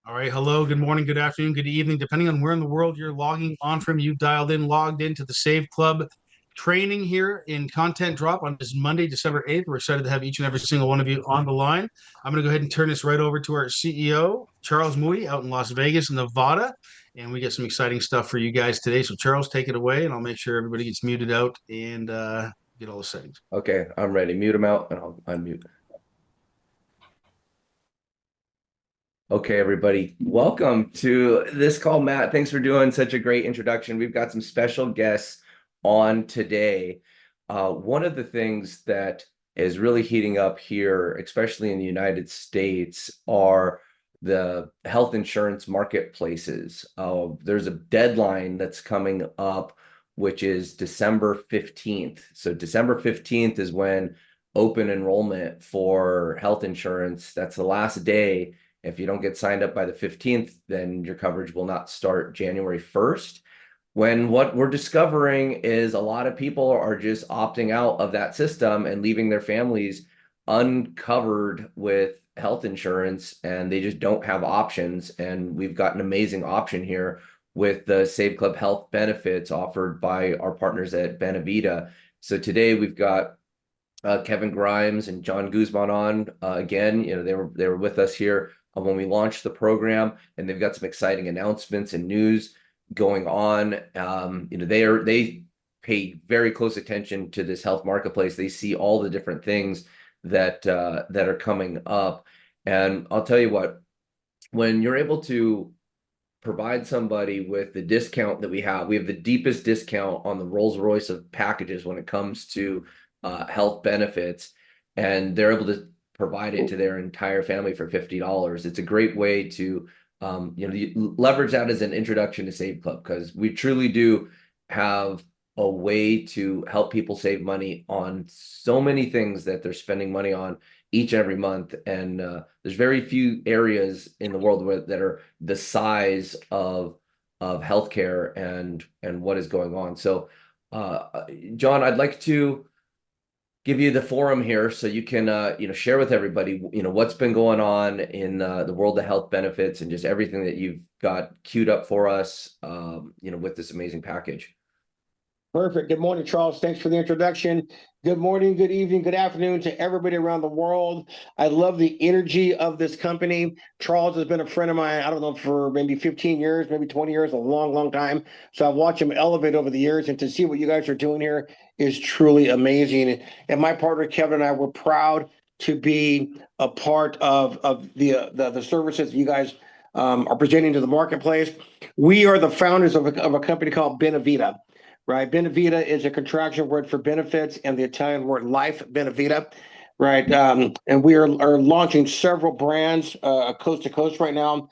All right. Hello. Good morning. Good afternoon. Good evening. Depending on where in the world you're logging on from, you dialed in, logged into the Save Club training here in Content Drop on this Monday, December 8th. We're excited to have each and every single one of you on the line. I'm going to go ahead and turn this right over to our CEO, Charles Moody, out in Las Vegas, Nevada. And we get some exciting stuff for you guys today. So, Charles, take it away, and I'll make sure everybody gets muted out and get all the settings. Okay, I'm ready. Mute them out and I'll unmute. Okay, everybody, welcome to this call. Matt, thanks for doing such a great introduction. We've got some special guests on today. One of the things that is really heating up here, especially in the United States, are the health insurance marketplaces. There's a deadline that's coming up, which is December 15th. So December 15th is when open enrollment for health insurance, that's the last day. If you don't get signed up by the 15th, then your coverage will not start January 1st. When what we're discovering is a lot of people are just opting out of that system and leaving their families uncovered with health insurance, and they just don't have options. And we've got an amazing option here with the Save Club Health benefits offered by our partners at Benavita. So today we've got Kevin Grimes and John Guzman on again. They were with us here when we launched the program, and they've got some exciting announcements and news going on. They pay very close attention to this health marketplace. They see all the different things that are coming up, and I'll tell you what, when you're able to provide somebody with the discount that we have the deepest discount on the Rolls-Royce of packages when it comes to health benefits, and they're able to provide it to their entire family for $50. It's a great way to leverage that as an introduction to Save Club, because we truly do have a way to help people save money on so many things that they're spending money on each and every month. And there's very few areas in the world that are the size of healthcare and what is going on. So John, I'd like to give you the forum here so you can share with everybody what's been going on in the world of health benefits and just everything that you've got queued up for us with this amazing package. Perfect. Good morning, Charles. Thanks for the introduction. Good morning, good evening, good afternoon to everybody around the world. I love the energy of this company. Charles has been a friend of mine, I don't know, for maybe 15 years, maybe 20 years, a long, long time. So I've watched him elevate over the years, and to see what you guys are doing here is truly amazing. And my partner, Kevin, and I were proud to be a part of the services you guys are presenting to the marketplace. We are the founders of a company called Benavita. Right, Benavita is a contraction word for benefits, and the Italian word life, Benavita. Right, and we are launching several brands coast to coast right now.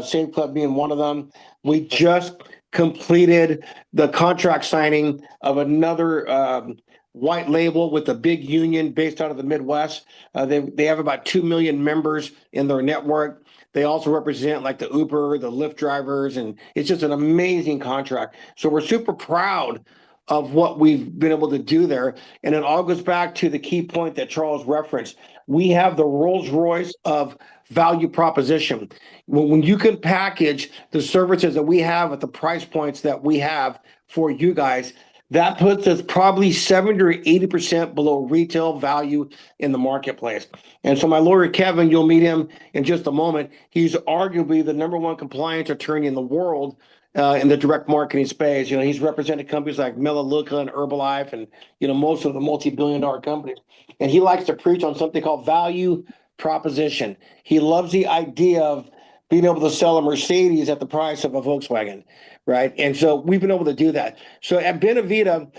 Save Club being one of them. We just completed the contract signing of another white label with a big union based out of the Midwest. They have about 2 million members in their network. They also represent like the Uber, the Lyft drivers, and it's just an amazing contract. So we're super proud of what we've been able to do there. And it all goes back to the key point that Charles referenced. We have the Rolls-Royce of value proposition. When you can package the services that we have at the price points that we have for you guys, that puts us probably 70 or 80% below retail value in the marketplace. And so my lawyer, Kevin, you'll meet him in just a moment. He's arguably the #1 compliance attorney in the world in the direct marketing space. He's represented companies like Melaleuca and Herbalife and, most of the multi-billion-dollar companies. And he likes to preach on something called value proposition. He loves the idea of being able to sell a Mercedes at the price of a Volkswagen, right? And so we've been able to do that. So at Benavita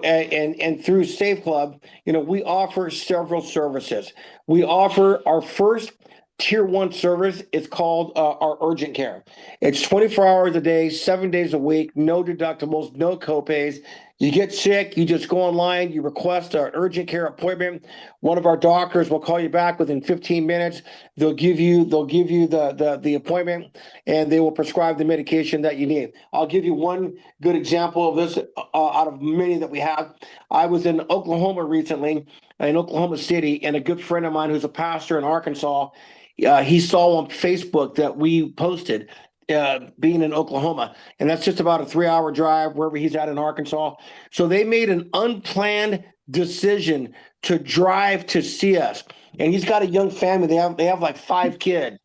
and through Save Club, we offer several services. We offer our first tier 1 service. It's called our urgent care. It's 24 hours a day, 7 days a week, no deductibles, no copays. You get sick, you just go online, you request an urgent care appointment. One of our doctors will call you back within 15 minutes. They'll give you the appointment, and they will prescribe the medication that you need. I'll give you one good example of this out of many that we have. I was in Oklahoma recently, in Oklahoma City, and a good friend of mine who's a pastor in Arkansas, He saw on Facebook that we posted being in Oklahoma, and that's just about a 3-hour drive wherever he's at in Arkansas. So they made an unplanned decision to drive to see us. And he's got a young family. They have like 5 kids,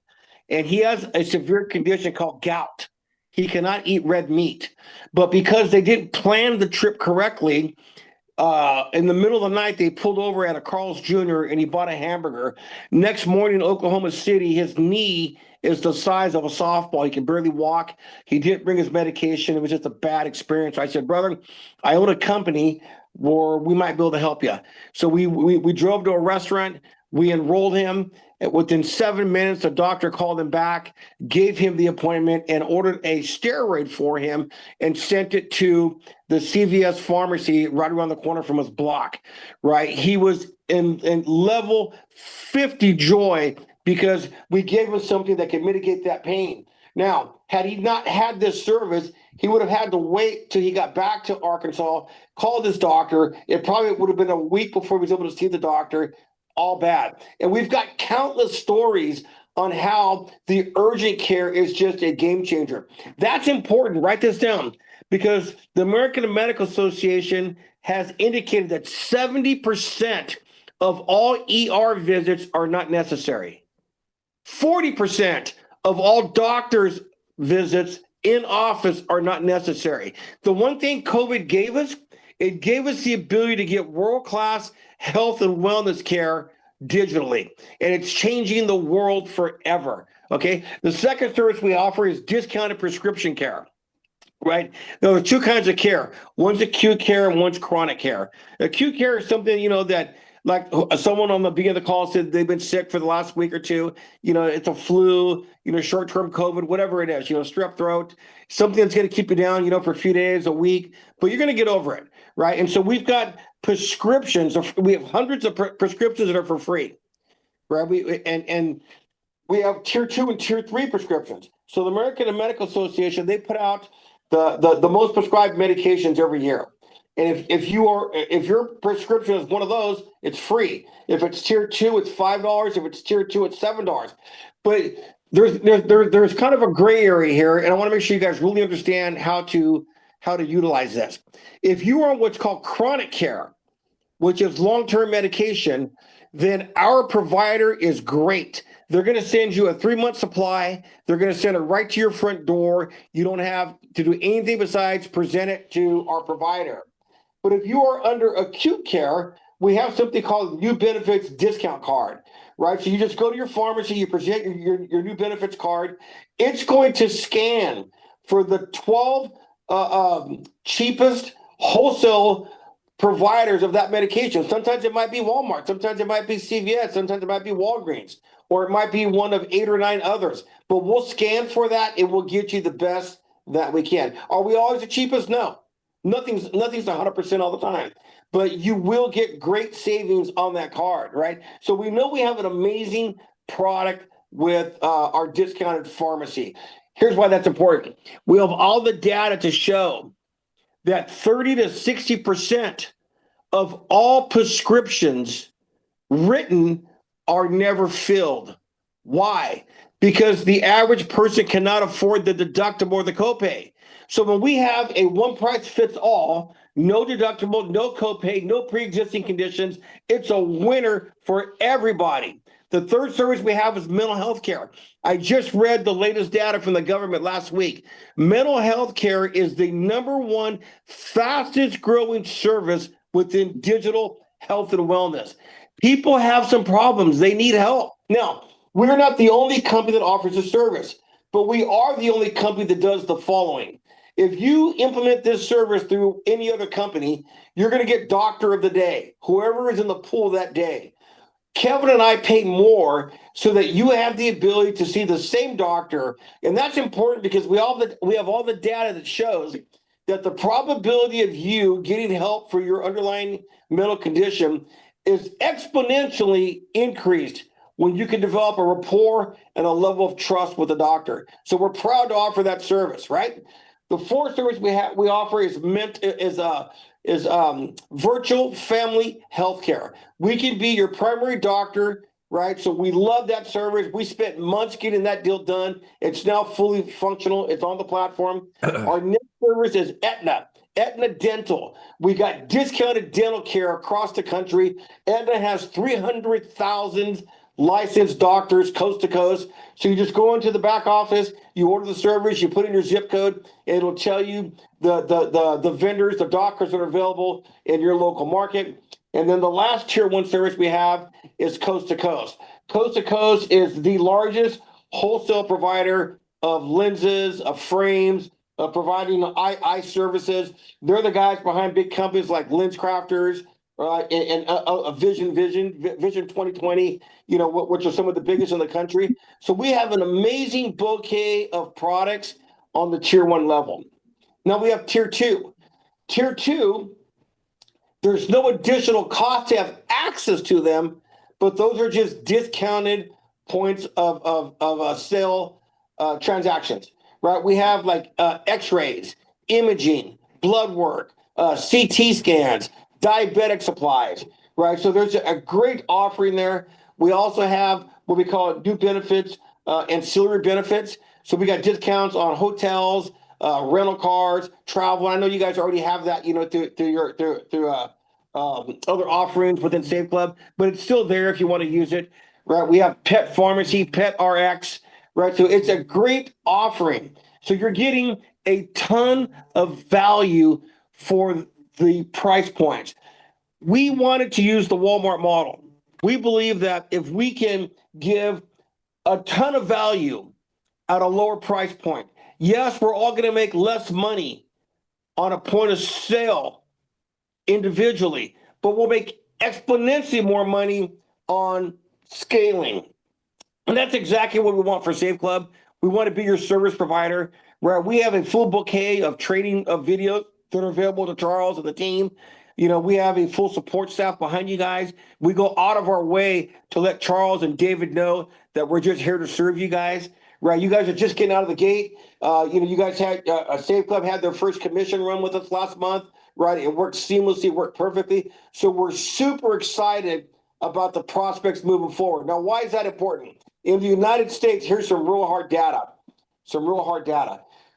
and he has a severe condition called gout. He cannot eat red meat, but because they didn't plan the trip correctly, in the middle of the night, they pulled over at a Carl's Jr. and he bought a hamburger. Next morning in Oklahoma City, his knee is the size of a softball. He can barely walk. He didn't bring his medication. It was just a bad experience. I said, brother, I own a company where we might be able to help you. So we drove to a restaurant. We enrolled him. Within 7 minutes, the doctor called him back, gave him the appointment, and ordered a steroid for him and sent it to the CVS pharmacy right around the corner from his block, right? He was in level 50 joy because we gave him something that could mitigate that pain. Now, had he not had this service, he would have had to wait till he got back to Arkansas, called his doctor. It probably would have been a week before he was able to see the doctor. All bad. And we've got countless stories on how the urgent care is just a game changer. That's important. Write this down, because the American Medical Association has indicated that 70% of all ER visits are not necessary. 40% of all doctors' visits in office are not necessary. The one thing COVID gave us, it gave us the ability to get world-class health and wellness care digitally, and it's changing the world forever. Okay. The second service we offer is discounted prescription care. Right. There are 2 kinds of care. One's acute care and one's chronic care. Acute care is something, that, like someone on the beginning of the call said they've been sick for the last week or two. It's a flu, short-term COVID, whatever it is, strep throat, something that's going to keep you down, for a few days, a week, but you're going to get over it. Right. And so we've got prescriptions. We have hundreds of prescriptions that are for free. Right. And we have tier 2 and tier 3 prescriptions. So the American Medical Association, they put out the most prescribed medications every year. And if your prescription is one of those, it's free. If it's tier 2, it's $5. If it's tier 2, it's $7. But there's kind of a gray area here, and I want to make sure you guys really understand how to utilize this. If you are on what's called chronic care, which is long-term medication, then our provider is great. They're going to send you a 3-month supply. They're going to send it right to your front door. You don't have to do anything besides present it to our provider. But if you are under acute care, we have something called new benefits discount card, right? So you just go to your pharmacy, you present your new benefits card. It's going to scan for the 12 cheapest wholesale providers of that medication. Sometimes it might be Walmart, sometimes it might be CVS, sometimes it might be Walgreens, or it might be one of 8 or 9 others. But we'll scan for that and we'll get you the best that we can. Are we always the cheapest? No. Nothing's 100% all the time. But you will get great savings on that card, right? So we know we have an amazing product with our discounted pharmacy. Here's why that's important. We have all the data to show that 30 to 60% of all prescriptions written are never filled. Why? Because the average person cannot afford the deductible or the copay. So when we have a one price fits all, no deductible, no copay, no pre-existing conditions, it's a winner for everybody. The third service we have is mental health care. I just read the latest data from the government last week. Mental health care is the #1 fastest growing service within digital health and wellness. People have some problems. They need help. Now, we're not the only company that offers a service, but we are the only company that does the following. If you implement this service through any other company, you're going to get doctor of the day, whoever is in the pool that day. Kevin and I pay more so that you have the ability to see the same doctor. And that's important because we have all the data that shows that the probability of you getting help for your underlying mental condition is exponentially increased when you can develop a rapport and a level of trust with the doctor. So we're proud to offer that service, right? The fourth service we offer is virtual family healthcare. We can be your primary doctor right? So we love that service. We spent months getting that deal done. It's now fully functional. It's on the platform. Our next service is Aetna. Aetna Dental. We got discounted dental care across the country. Aetna has 300,000 licensed doctors coast to coast. So you just go into the back office, you order the service, you put in your zip code, and it'll tell you the vendors, the doctors that are available in your local market. And then the last tier one service we have is coast to coast. Coast to coast is the largest wholesale provider of lenses, of frames, of providing eye services. They're the guys behind big companies like Lens Crafters, and Vision 2020, which are some of the biggest in the country. So we have an amazing bouquet of products on the tier one level. Now we have tier two. Tier two, there's no additional cost to have access to them, but those are just discounted points of sale transactions, right? We have like x-rays, imaging, blood work, CT scans, diabetic supplies, right? So there's a great offering there. We also have what we call new benefits, ancillary benefits. So we got discounts on hotels, rental cars, travel. I know you guys already have that, through other offerings within Save Club, but it's still there if you want to use it, right? We have Pet Pharmacy, Pet RX, right? So it's a great offering. So you're getting a ton of value for the price points. We wanted to use the Walmart model. We believe that if we can give a ton of value at a lower price point, yes, we're all going to make less money on a point of sale individually, but we'll make exponentially more money on scaling. And that's exactly what we want for Save Club. We want to be your service provider, where we have a full bouquet of training of videos that are available to Charles and the team. We have a full support staff behind you guys. We go out of our way to let Charles and David know that we're just here to serve you guys, right? You guys are just getting out of the gate. You guys had Save Club had their first commission run with us last month, right? It worked seamlessly, worked perfectly. So we're super excited about the prospects moving forward. Now, why is that important? In the United States, here's some real hard data.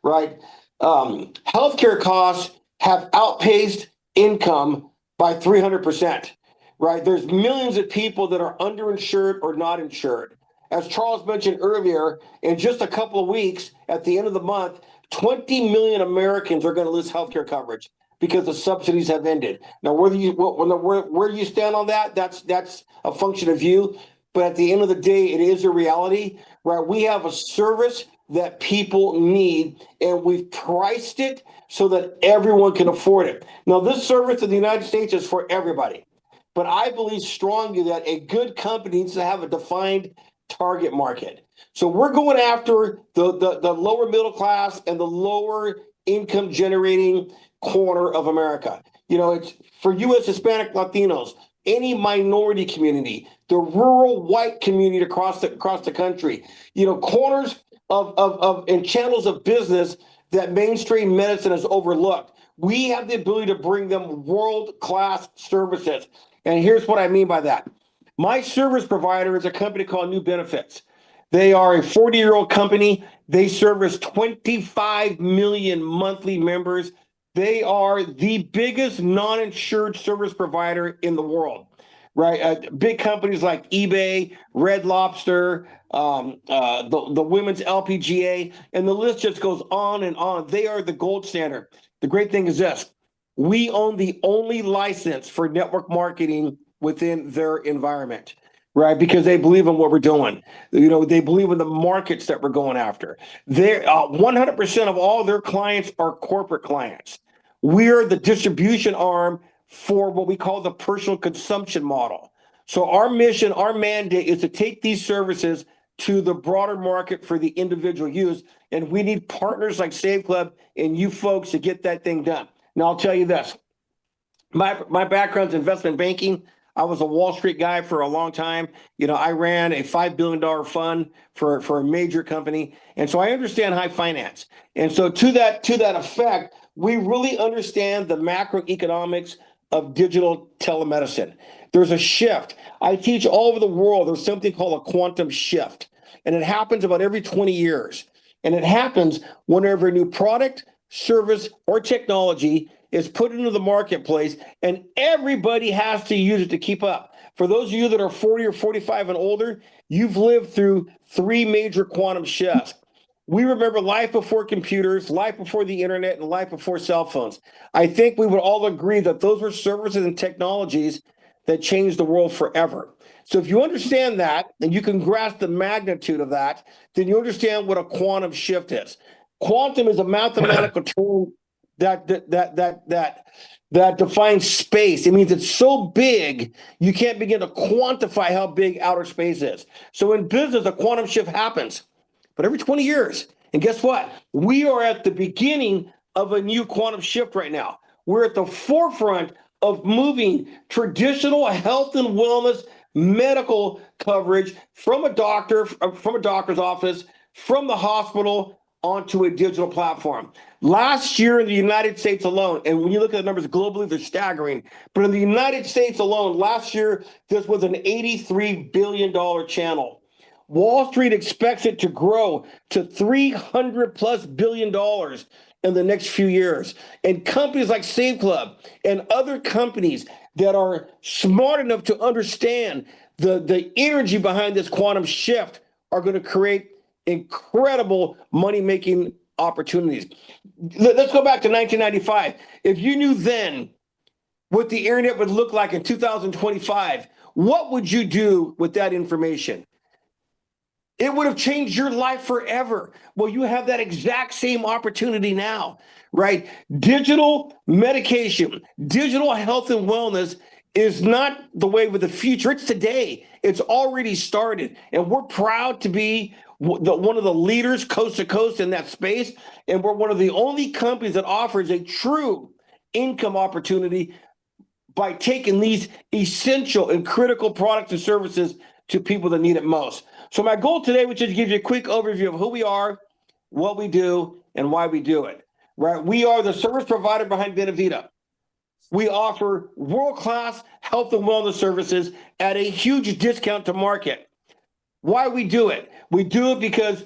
Right? Healthcare costs have outpaced income by 300%, right? There's millions of people that are underinsured or not insured. As Charles mentioned earlier, in just a couple of weeks, at the end of the month, 20 million Americans are going to lose healthcare coverage because the subsidies have ended. Now, where you stand on that, that's a function of you. But at the end of the day, it is a reality, right? We have a service that people need, and we've priced it so that everyone can afford it. Now, this service in the United States is for everybody, but I believe strongly that a good company needs to have a defined target market. So we're going after the lower middle class and the lower income generating corner of America. It's for U.S. Hispanic Latinos, any minority community, the rural white community across the country, corners of and channels of business that mainstream medicine has overlooked. We have the ability to bring them world-class services. And here's what I mean by that. My service provider is a company called New Benefits. They are a 40-year-old company. They service 25 million monthly members. They are the biggest non-insured service provider in the world, right? Big companies like eBay, Red Lobster, the Women's LPGA, and the list just goes on and on. They are the gold standard. The great thing is this: we own the only license for network marketing within their environment, right? Because they believe in what we're doing. They believe in the markets that we're going after. They're 100% of all their clients are corporate clients. We're the distribution arm for what we call the personal consumption model. So our mission, our mandate is to take these services to the broader market for the individual use. And we need partners like Save Club and you folks to get that thing done. Now, I'll tell you this. My background's investment banking. I was a Wall Street guy for a long time. I ran a $5 billion fund for a major company. And so I understand high finance. And so to that effect, we really understand the macroeconomics of digital telemedicine. There's a shift. I teach all over the world. There's something called a quantum shift, and it happens about every 20 years. And it happens whenever a new product, service, or technology is put into the marketplace, and everybody has to use it to keep up. For those of you that are 40 or 45 and older, you've lived through three major quantum shifts. We remember life before computers, life before the internet, and life before cell phones. I think we would all agree that those were services and technologies that changed the world forever. So if you understand that and you can grasp the magnitude of that, then you understand what a quantum shift is. Quantum is a mathematical term that defines space. It means it's so big you can't begin to quantify how big outer space is. So in business, a quantum shift happens, but every 20 years. And guess what? We are at the beginning of a new quantum shift right now. We're at the forefront of moving traditional health and wellness medical coverage from a doctor, from a doctor's office, from the hospital onto a digital platform. Last year in the United States alone, and when you look at the numbers globally, they're staggering, but in the United States alone, last year, this was an $83 billion channel. Wall Street expects it to grow to $300+ billion in the next few years. And companies like Save Club and other companies that are smart enough to understand the energy behind this quantum shift are going to create incredible money-making opportunities. Let's go back to 1995. If you knew then what the internet would look like in 2025, what would you do with that information? It would have changed your life forever. Well, you have that exact same opportunity now, right? Digital medication, digital health and wellness is not the way of the future. It's today. It's already started. And we're proud to be one of the leaders coast to coast in that space. And we're one of the only companies that offers a true income opportunity by taking these essential and critical products and services to people that need it most. So my goal today was just to give you a quick overview of who we are, what we do, and why we do it. Right? We are the service provider behind Benevita. We offer world-class health and wellness services at a huge discount to market. Why we do it? We do it because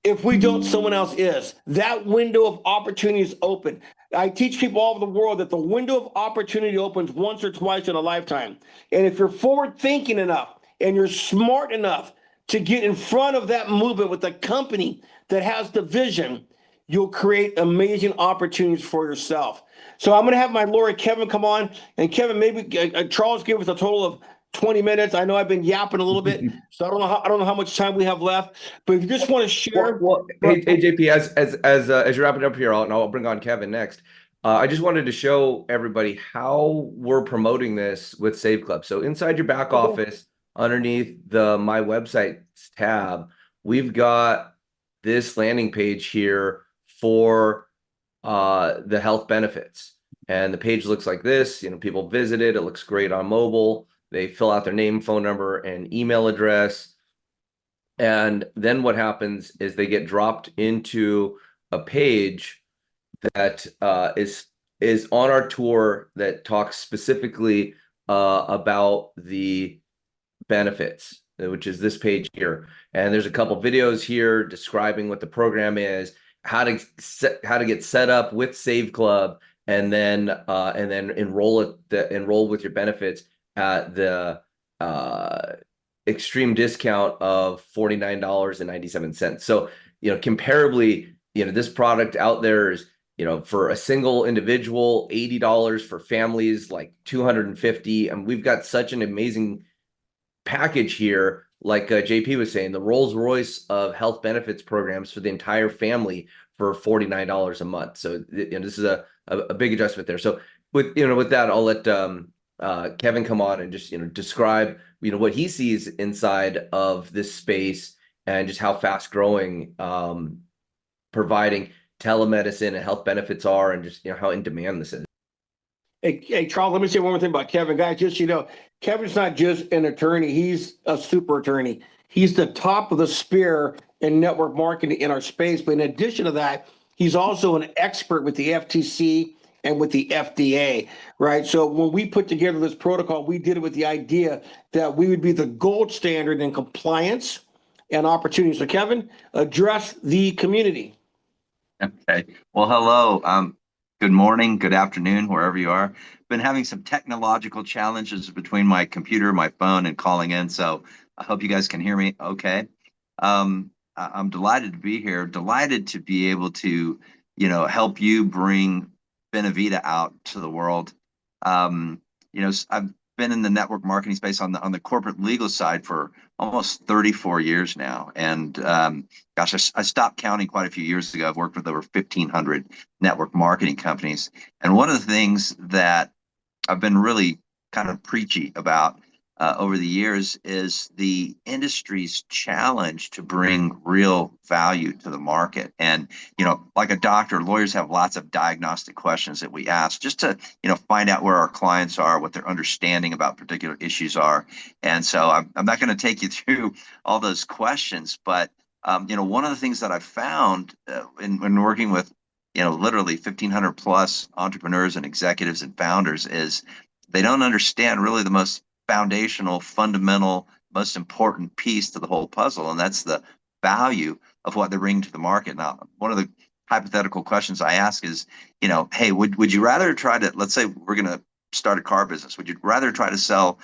if we don't, someone else is. That window of opportunity is open. I teach people all over the world that the window of opportunity opens once or twice in a lifetime. And if you're forward thinking enough and you're smart enough to get in front of that movement with a company that has the vision, you'll create amazing opportunities for yourself. So I'm going to have my lawyer, Kevin, come on. And Kevin, maybe Charles give us a total of 20 minutes. I know I've been yapping a little bit, so I don't know how much time we have left. But if you just want to share, hey JP, as you're wrapping up here, I'll bring on Kevin next. I just wanted to show everybody how we're promoting this with Save Club. So inside your back office, underneath the My Websites tab, we've got this landing page here for the health benefits. And the page looks like this. You know, people visit it. It looks great on mobile. They fill out their name, phone number, and email address. And then what happens is they get dropped into a page that is on our tour that talks specifically about the benefits, which is this page here. And there's a couple videos here describing what the program is, how to get set up with Save Club, and then enroll with your benefits at the extreme discount of $49.97. So, you know, comparably, you know, this product out there is, you know, for a single individual, $80, for families like $250. And we've got such an amazing package here, like JP was saying, the Rolls Royce of health benefits programs for the entire family for $49 a month. So, you know, this is a big adjustment there. So with that, I'll let Kevin come on and just, you know, describe, you know, what he sees inside of this space and just how fast growing providing telemedicine and health benefits are, and just, you know, how in demand this is. Hey, Charles, let me say one more thing about Kevin. Guys, just, you know, Kevin's not just an attorney. He's a super attorney. He's the top of the spear in network marketing in our space. But in addition to that, he's also an expert with the FTC and with the FDA, right? So when we put together this protocol, we did it with the idea that we would be the gold standard in compliance and opportunity. So Kevin, address the community. Okay. Well, hello. Good morning, good afternoon, wherever you are. Been having some technological challenges between my computer, my phone, and calling in, so I hope you guys can hear me okay. I'm delighted to be here, delighted to be able to, help you bring Benavita out to the world. I've been in the network marketing space on the corporate legal side for almost 34 years now, and gosh, I stopped counting quite a few years ago. I've worked with over 1,500 network marketing companies. And one of the things that I've been really kind of preachy about over the years is the industry's challenge to bring real value to the market. And, like a doctor, lawyers have lots of diagnostic questions that we ask just to, find out where our clients are, what their understanding about particular issues are. And so I'm not going to take you through all those questions, but, one of the things that I've found in working with, literally 1,500 plus entrepreneurs and executives and founders is they don't understand really the most foundational, fundamental, most important piece to the whole puzzle, and that's the value of what they're bringing to the market. Now, one of the hypothetical questions I ask is, hey, would you rather try to, let's say we're going to start a car business, would you rather try to sell,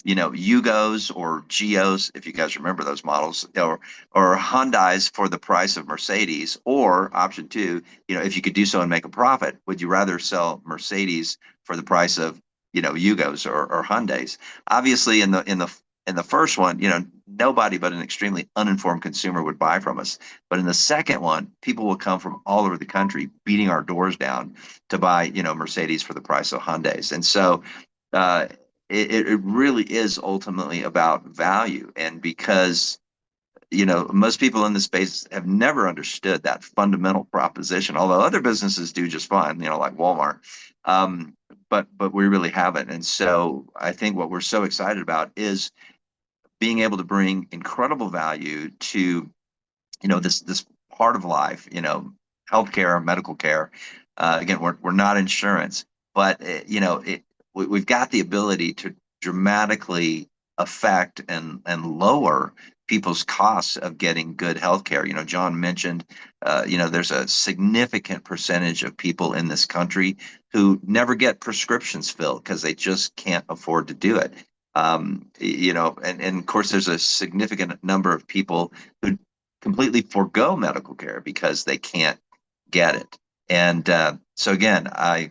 Yugos or Geos, if you guys remember those models, or Hyundais for the price of Mercedes, or option two, if you could do so and make a profit, would you rather sell Mercedes for the price of, Yugos or Hyundais? Obviously, in the first one, nobody but an extremely uninformed consumer would buy from us. But in the second one, people will come from all over the country beating our doors down to buy, Mercedes for the price of Hyundais. And so it really is ultimately about value. And because most people in the space have never understood that fundamental proposition, although other businesses do just fine, like Walmart. But we really haven't. And so I think what we're so excited about is being able to bring incredible value to, this part of life, healthcare, medical care. Again, we're not insurance, but we've got the ability to dramatically affect and lower people's costs of getting good healthcare. John mentioned, there's a significant percentage of people in this country who never get prescriptions filled because they just can't afford to do it. And of course, there's a significant number of people who completely forego medical care because they can't get it. And so again, I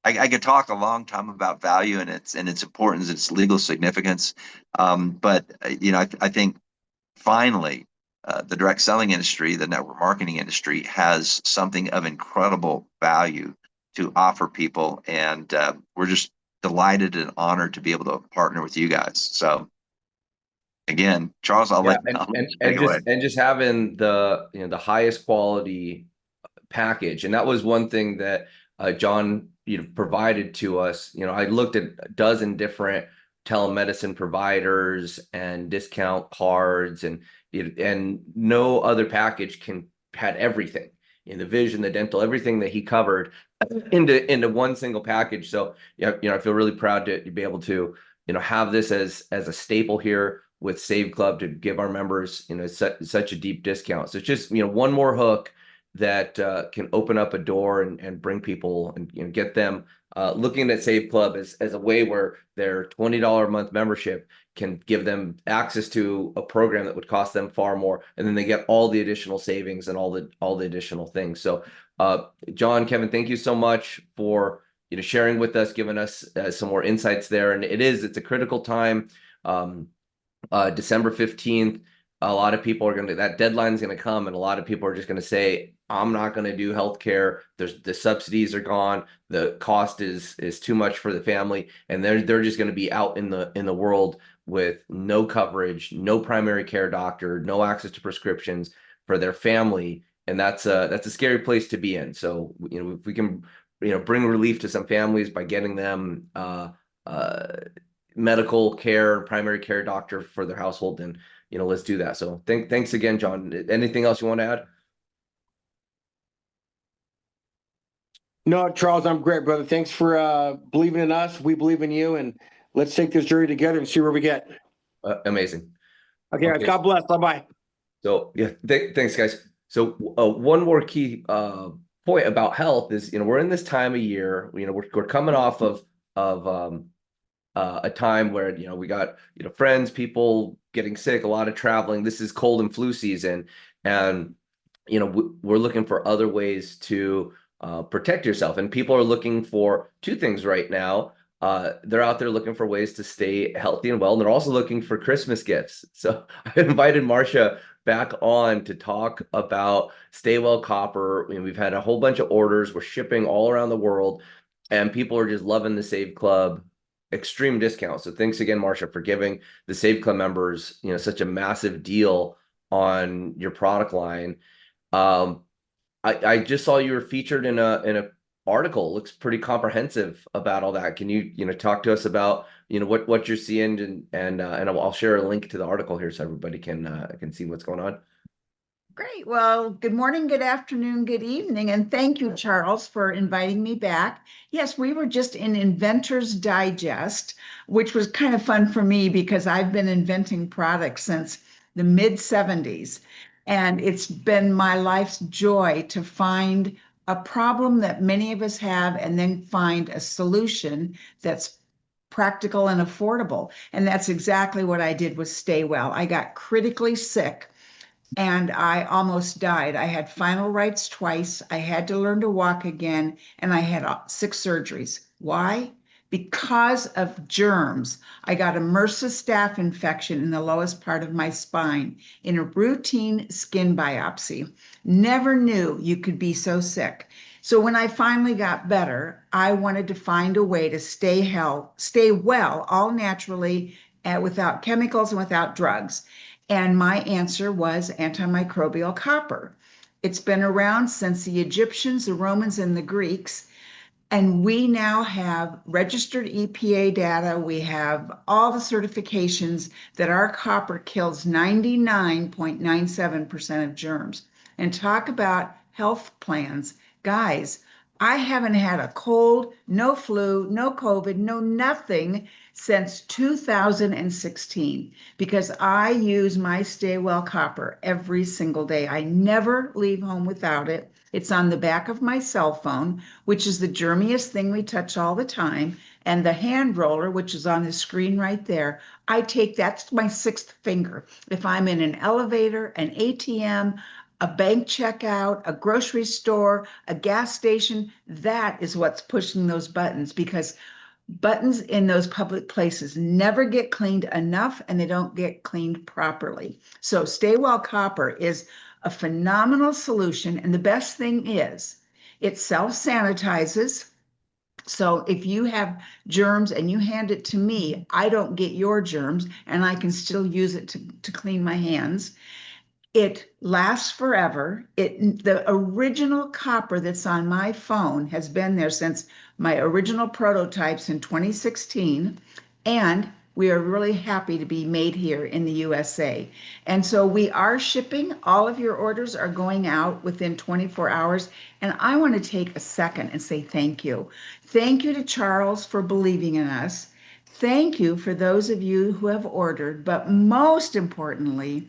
could talk a long time about value and its importance, its legal significance. But I think finally, the direct selling industry, the network marketing industry, has something of incredible value to offer people, and we're just delighted and honored to be able to partner with you guys. So again, Charles, I'll let you take it away. And just having the the highest quality package, and that was one thing that John provided to us. I looked at a dozen different telemedicine providers and discount cards, and no other package had everything in the vision, the dental, everything that he covered into one single package. So I feel really proud to be able to have this as a staple here with Save Club to give our members such a deep discount. So it's just one more hook that can open up a door and bring people and get them looking at Save Club as a way where their $20 a month membership can give them access to a program that would cost them far more, and then they get all the additional savings and all the additional things. So John, Kevin, thank you so much for sharing with us, giving us some more insights there. And it's a critical time. December 15th, a lot of people are that deadline's going to come, and a lot of people are just going to say, I'm not going to do healthcare. The subsidies are gone. The cost is too much for the family. And they're just going to be out in the world with no coverage, no primary care doctor, no access to prescriptions for their family. And that's a scary place to be in. So, if we can, bring relief to some families by getting them medical care, primary care doctor for their household, then let's do that. So thanks again, John. Anything else you want to add? No, Charles, I'm great, brother. Thanks for believing in us. We believe in you, and let's take this journey together and see where we get. Amazing. Okay, guys. Okay. God bless. Bye bye. So yeah, thanks, guys. So one more key point about health is, we're in this time of year. We're coming off of a time where we got friends, people getting sick, a lot of traveling. This is cold and flu season, and we're looking for other ways to protect yourself. And people are looking for two things right now. They're out there looking for ways to stay healthy and well, and they're also looking for Christmas gifts. So I invited Marcia back on to talk about Stay Well Copper. We've had a whole bunch of orders. We're shipping all around the world, and people are just loving the Save Club extreme discount. So thanks again, Marcia, for giving the Save Club members, such a massive deal on your product line. I just saw you were featured in a article. It looks pretty comprehensive about all that. Can you talk to us about what you're seeing, and I'll share a link to the article here so everybody can see what's going on. Great. Well, good morning, good afternoon, good evening, and thank you, Charles, for inviting me back. Yes, we were just in Inventor's Digest, which was kind of fun for me because I've been inventing products since the mid 70s. And it's been my life's joy to find a problem that many of us have and then find a solution that's practical and affordable. And that's exactly what I did with Stay Well. I got critically sick and I almost died. I had final rites twice. I had to learn to walk again, and I had 6 surgeries. Why? Because of germs. I got a MRSA staph infection in the lowest part of my spine in a routine skin biopsy. Never knew you could be so sick. So when I finally got better, I wanted to find a way to stay well, all naturally, without chemicals and without drugs. And my answer was antimicrobial copper. It's been around since the Egyptians, the Romans, and the Greeks. And we now have registered EPA data. We have all the certifications that our copper kills 99.97% of germs. And talk about health plans. Guys, I haven't had a cold, no flu, no COVID, no nothing since 2016 because I use my Stay Well Copper every single day. I never leave home without it. It's on the back of my cell phone, which is the germiest thing we touch all the time, and the hand roller, which is on the screen right there. That's my 6th finger. If I'm in an elevator, an ATM, a bank checkout, a grocery store, a gas station, that is what's pushing those buttons because buttons in those public places never get cleaned enough and they don't get cleaned properly. So Stay Well Copper is a phenomenal solution. And the best thing is it self-sanitizes. So if you have germs and you hand it to me, I don't get your germs and I can still use it to clean my hands. It lasts forever. The original copper that's on my phone has been there since my original prototypes in 2016, and we are really happy to be made here in the USA. And so we are shipping. All of your orders are going out within 24 hours. And I want to take a second and say thank you. Thank you to Charles for believing in us. Thank you for those of you who have ordered, but most importantly,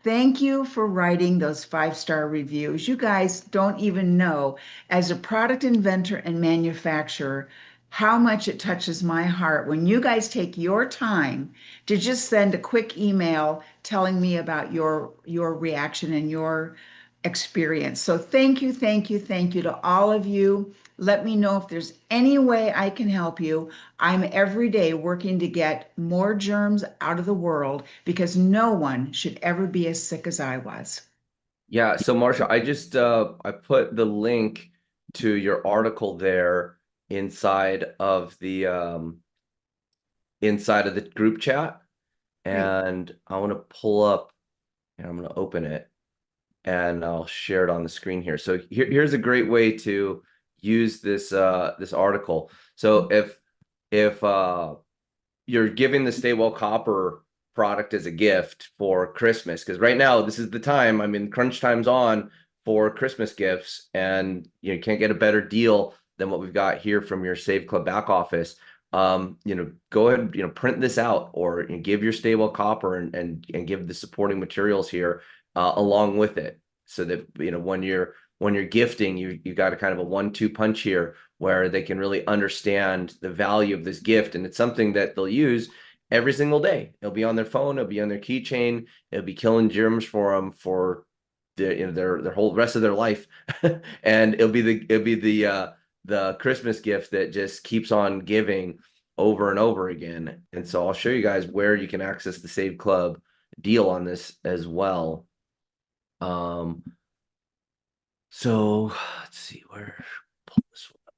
thank you for writing those 5-star reviews. You guys don't even know, as a product inventor and manufacturer, how much it touches my heart when you guys take your time to just send a quick email telling me about your reaction and your experience. So thank you, thank you, thank you to all of you. Let me know if there's any way I can help you. I'm every day working to get more germs out of the world because no one should ever be as sick as I was. Yeah. So Marcia, I just I put the link to your article there inside of the group chat, Great. and I want to pull up and I'm going to open it and I'll share it on the screen here. So here's a great way to use this this article. So if you're giving the Stay Well Copper product as a gift for Christmas, because right now this is the time, I mean, crunch time's on for Christmas gifts, and you can't get a better deal than what we've got here from your Save Club back office. Go ahead and print this out, or give your Staywell copper and give the supporting materials here along with it, so that when you're gifting, you got a kind of a 1-2 punch here, where they can really understand the value of this gift, and it's something that they'll use every single day. It'll be on their phone, it'll be on their keychain, it'll be killing germs for them for their whole rest of their life, and it'll be the Christmas gift that just keeps on giving over and over again. And so I'll show you guys where you can access the Save Club deal on this as well. So let's see where pull this one up.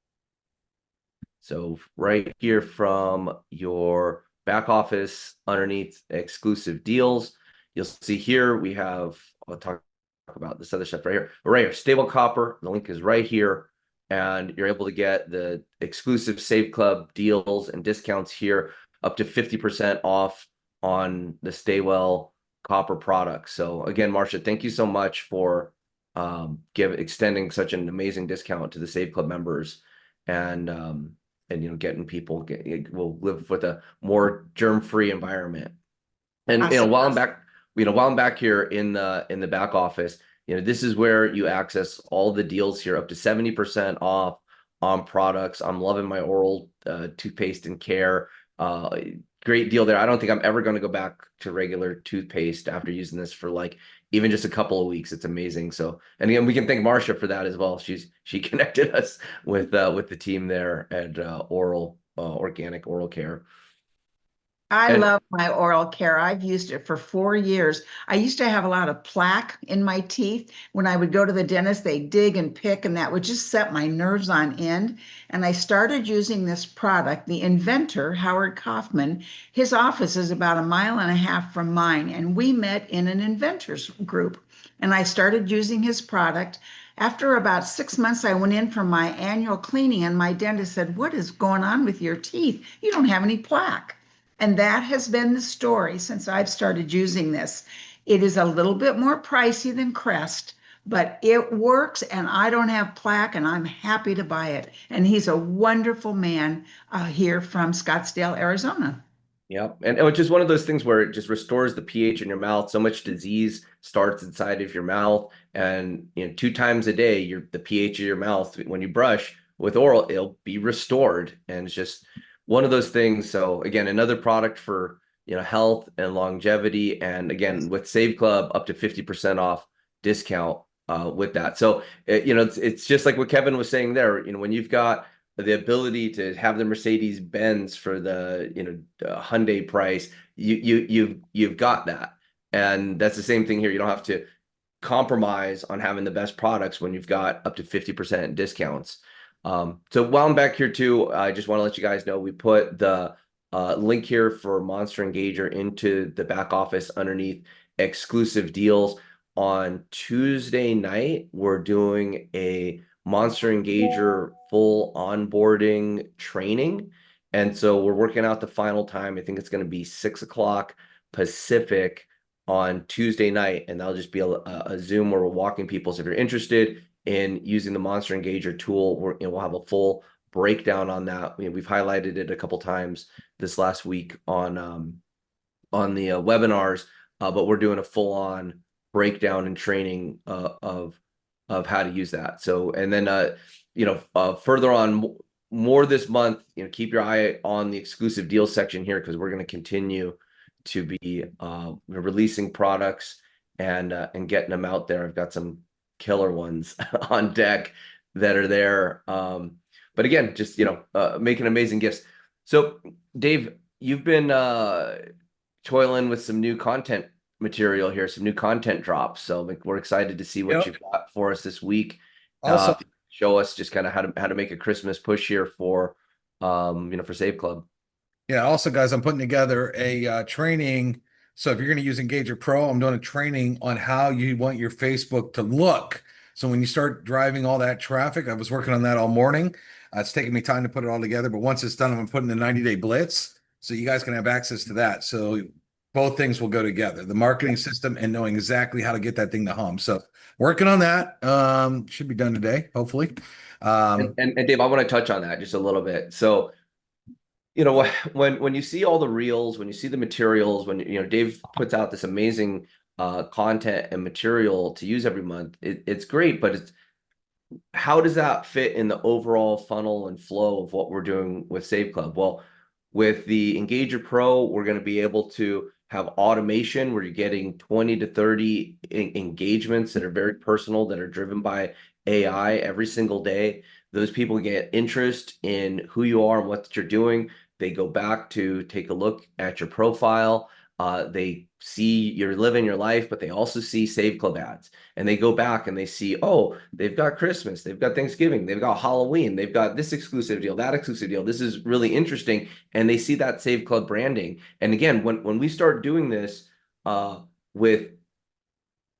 So right here from your back office, underneath exclusive deals, you'll see here we have, I'll talk about this other stuff right here. Right here, Stable Copper. The link is right here, and you're able to get the exclusive Save Club deals and discounts here, up to 50% off on the Staywell Copper products. So again, Marcia, thank you so much for extending such an amazing discount to the Save Club members, and getting people will live with a more germ-free environment. And while I'm back here in the back office, this is where you access all the deals here, up to 70% off on products. I'm loving my oral toothpaste and care. Great deal there. I don't think I'm ever going to go back to regular toothpaste after using this for even just a couple of weeks. It's amazing. So, and again, we can thank Marcia for that as well. She connected us with the team there at Organic Oral Care. I love my oral care. I've used it for 4 years. I used to have a lot of plaque in my teeth. When I would go to the dentist, they dig and pick, and that would just set my nerves on end. And I started using this product. The inventor, Howard Kaufman, his office is about 1.5 miles from mine, and we met in an inventors group. And I started using his product. After about 6 months, I went in for my annual cleaning, and my dentist said, "What is going on with your teeth? You don't have any plaque." And that has been the story since I've started using this. It is a little bit more pricey than Crest, but it works, and I don't have plaque, and I'm happy to buy it. And he's a wonderful man here from Scottsdale, Arizona. Yep. And it's just one of those things where it just restores the pH in your mouth. So much disease starts inside of your mouth. And 2 times a day, the pH of your mouth, when you brush with oral, it'll be restored. And it's just one of those things. So again, another product for health and longevity. And again, with Save Club, up to 50% off discount with that. So it's just like what Kevin was saying there. When you've got the ability to have the Mercedes Benz for the Hyundai price, you've got that. And that's the same thing here. You don't have to compromise on having the best products when you've got up to 50% discounts. So while I'm back here too, I just want to let you guys know we put the link here for Monster Engager into the back office underneath exclusive deals. On Tuesday night, we're doing a Monster Engager full onboarding training. And so we're working out the final time. I think it's going to be 6 o'clock Pacific on Tuesday night. And that'll just be a Zoom where we're walking people. So if you're interested in using the Monster Engager tool, we'll have a full breakdown on that. We've highlighted it a couple times this last week on the webinars, but we're doing a full-on breakdown and training of how to use that. So, and then further on, more this month, keep your eye on the exclusive deals section here, because we're going to continue to be releasing products and getting them out there. I've got some killer ones on deck that are there. But again, just making amazing gifts. So Dave, you've been toiling with some new content material here, some new content drops. So we're excited to see what you've got for us this week. Also, show us just kind of how to make a Christmas push here for for Save Club. Yeah. Also, guys, I'm putting together a training. So if you're going to use Engager Pro, I'm doing a training on how you want your Facebook to look. So when you start driving all that traffic, I was working on that all morning. It's taking me time to put it all together, but once it's done, I'm putting the 90-day blitz, so you guys can have access to that. So both things will go together, the marketing system and knowing exactly how to get that thing to hum. So working on that. Should be done today, hopefully. And Dave, I want to touch on that just a little bit. So, when you see all the reels, when you see the materials, when Dave puts out this amazing content and material to use every month, it's great, but it's how does that fit in the overall funnel and flow of what we're doing with Save Club? Well, with the Engager Pro, we're going to be able to have automation where you're getting 20 to 30 engagements that are very personal, that are driven by AI every single day. Those people get interest in who you are and what you're doing. They go back to take a look at your profile. They see you're living your life, but they also see Save Club ads. And they go back and they see, oh, they've got Christmas, they've got Thanksgiving, they've got Halloween, they've got this exclusive deal, that exclusive deal. This is really interesting. And they see that Save Club branding. And again, when we start doing this with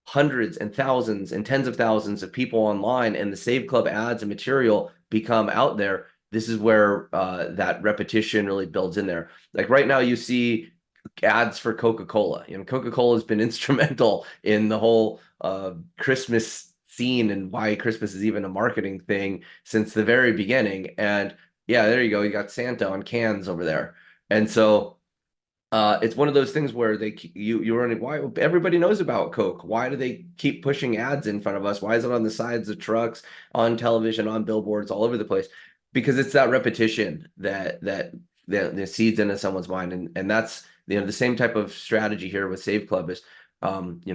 hundreds and thousands and tens of thousands of people online, and the Save Club ads and material become out there, this is where that repetition really builds in there. Like right now, you see ads for Coca-Cola. Coca-Cola has been instrumental in the whole Christmas scene and why Christmas is even a marketing thing since the very beginning. And yeah, there you go. You got Santa on cans over there. And so it's one of those things where you're running. Why everybody knows about Coke? Why do they keep pushing ads in front of us? Why is it on the sides of trucks, on television, on billboards, all over the place? Because it's that repetition that seeds into someone's mind, and that's the same type of strategy here with Save Club is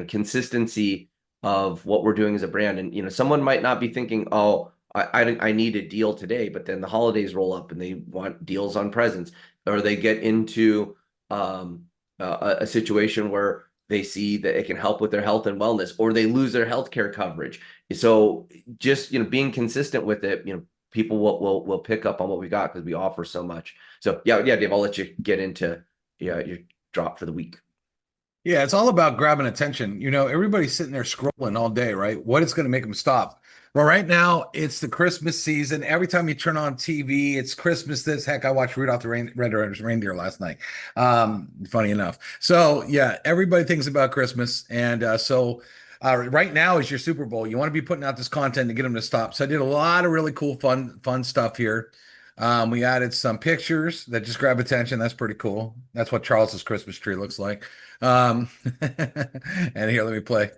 consistency of what we're doing as a brand. And someone might not be thinking, oh, I need a deal today, but then the holidays roll up and they want deals on presents, or they get into a situation where they see that it can help with their health and wellness, or they lose their healthcare coverage. So just being consistent with it, people will pick up on what we got because we offer so much. So yeah, Dave, I'll let you get into your drop for the week. Yeah, it's all about grabbing attention. Everybody's sitting there scrolling all day, right? What is going to make them stop? Well, right now it's the Christmas season. Every time you turn on TV, it's Christmas. Heck, I watched Rudolph the Red-Nosed Reindeer last night. Funny enough. So yeah, everybody thinks about Christmas, and right now is your Super Bowl. You want to be putting out this content to get them to stop. So I did a lot of really cool, fun stuff here. We added some pictures that just grab attention. That's pretty cool. That's what Charles's Christmas tree looks like. And here, let me play.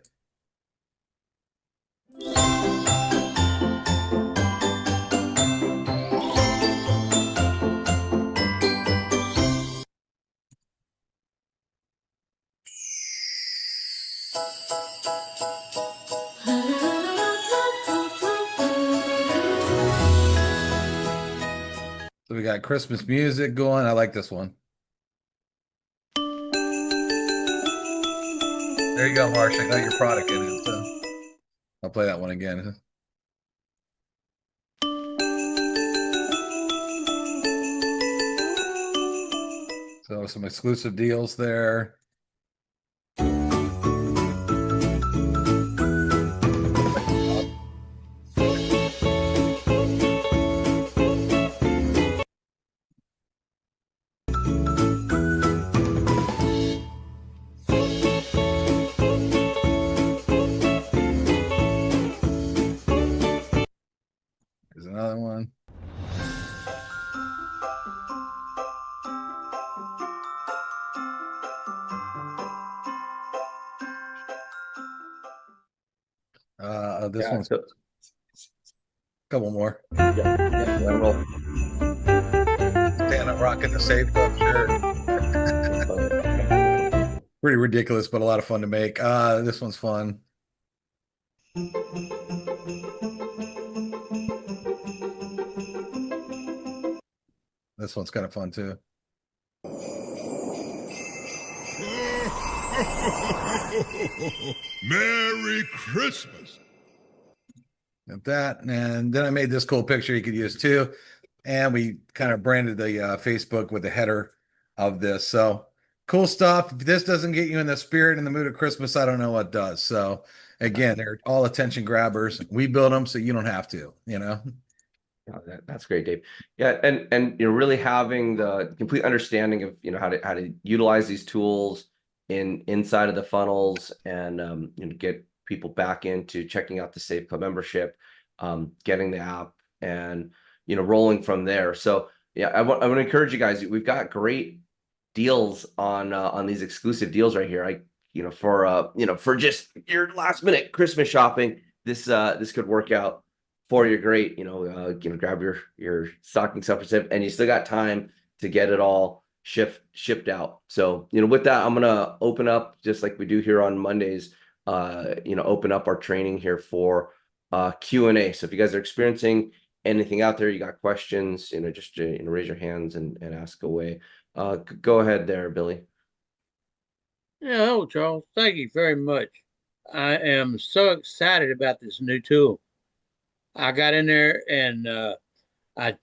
So we got Christmas music going. I like this one. There you go, Marsh. I got your product in it. So I'll play that one again. So some exclusive deals there. Here's another one. This Yeah, one's so, a couple more. enroll. Dan, I'm rocking the Save Club shirt. Pretty ridiculous, but a lot of fun to make. This one's fun. This one's kind of fun too. Merry Christmas. Got that. And then I made this cool picture you could use too. And we kind of branded the Facebook with the header of this. So cool stuff. If this doesn't get you in the spirit and the mood of Christmas, I don't know what does. So again, they're all attention grabbers. We build them so you don't have to, Yeah, that's great, Dave. Yeah, and really having the complete understanding of how to utilize these tools inside of the funnels and get people back into checking out the Save Club membership, getting the app, and rolling from there. So yeah, I want to encourage you guys. We've got great deals on these exclusive deals right here. For just your last minute Christmas shopping, this could work out for you great. Grab your stocking stuffer, and you still got time to get it all shipped out. So with that, I'm gonna open up, just like we do here on Mondays, open up our training here for Q&A. So if you guys are experiencing anything out there, you got questions, just raise your hands and ask away. Go ahead there, Billy. Yeah, hello, Charles. Thank you very much. I am so excited about this new tool. I got in there and I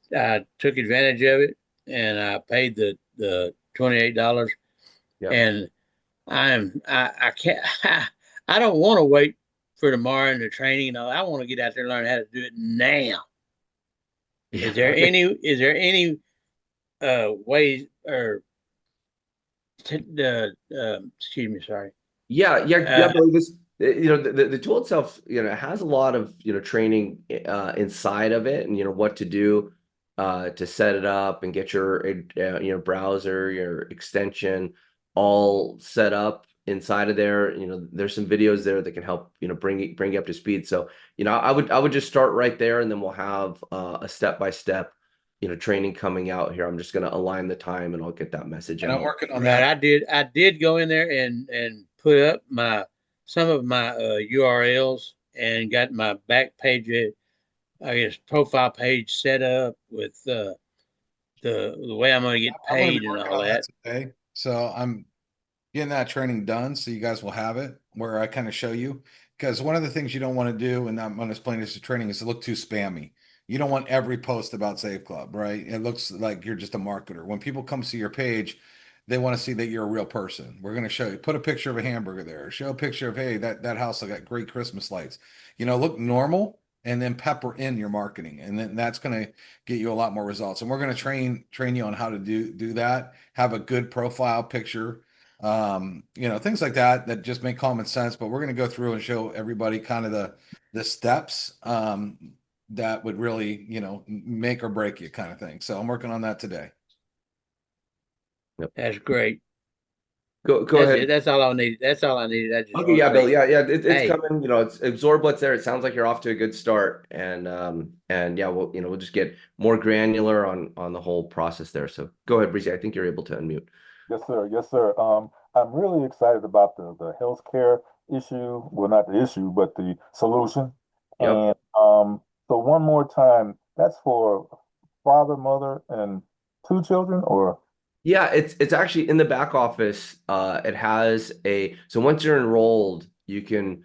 took advantage of it, and I paid the $28. Yeah. And I can't I don't want to wait for tomorrow and the training and all. I want to get out there and learn how to do it now. Yeah. Is there any ways or excuse me, sorry. Yeah, Billy, this the tool itself, has a lot of training inside of it, and what to do to set it up and get your browser, your extension all set up inside of there. There's some videos there that can help bring you up to speed. So I would just start right there, and then we'll have a step-by-step training coming out here. I'm just going to align the time, and I'll get that message And I'm out. working on Right, that. I did go in there and put up some of my URLs and got my back page, I guess, profile page set up with the way I'm going to get I'm going to paid be and working all on that that. today. So I'm getting that training done so you guys will have it, where I kind of show you. Because one of the things you don't want to do, and I'm going to explain this to training, is to look too spammy. You don't want every post about Save Club, right? It looks like you're just a marketer. When people come see your page, they want to see that you're a real person. We're going to show you, put a picture of a hamburger there, show a picture of, hey, that house, I got great Christmas lights. Look normal, and then pepper in your marketing, and then that's going to get you a lot more results. And we're going to train you on how to do that. Have a good profile picture, things like that just make common sense. But we're going to go through and show everybody kind of the steps that would really make or break you, kind of thing. So I'm working on that today. Yep. That's great. Go That's ahead. it. That's all I needed. That's all I needed. I just Okay, want yeah, to Bill. say, Yeah, it's hey, coming. It's absorb what's there. It sounds like you're off to a good start, and yeah, we'll just get more granular on the whole process there. So go ahead, Breezy. I think you're able to unmute. Yes, sir. Yes, sir. I'm really excited about the healthcare issue. Well, not the issue, but the solution. Yep. And so one more time, that's for father, mother, and two children, or Yeah, it's actually in the back office. It has so once you're enrolled, you can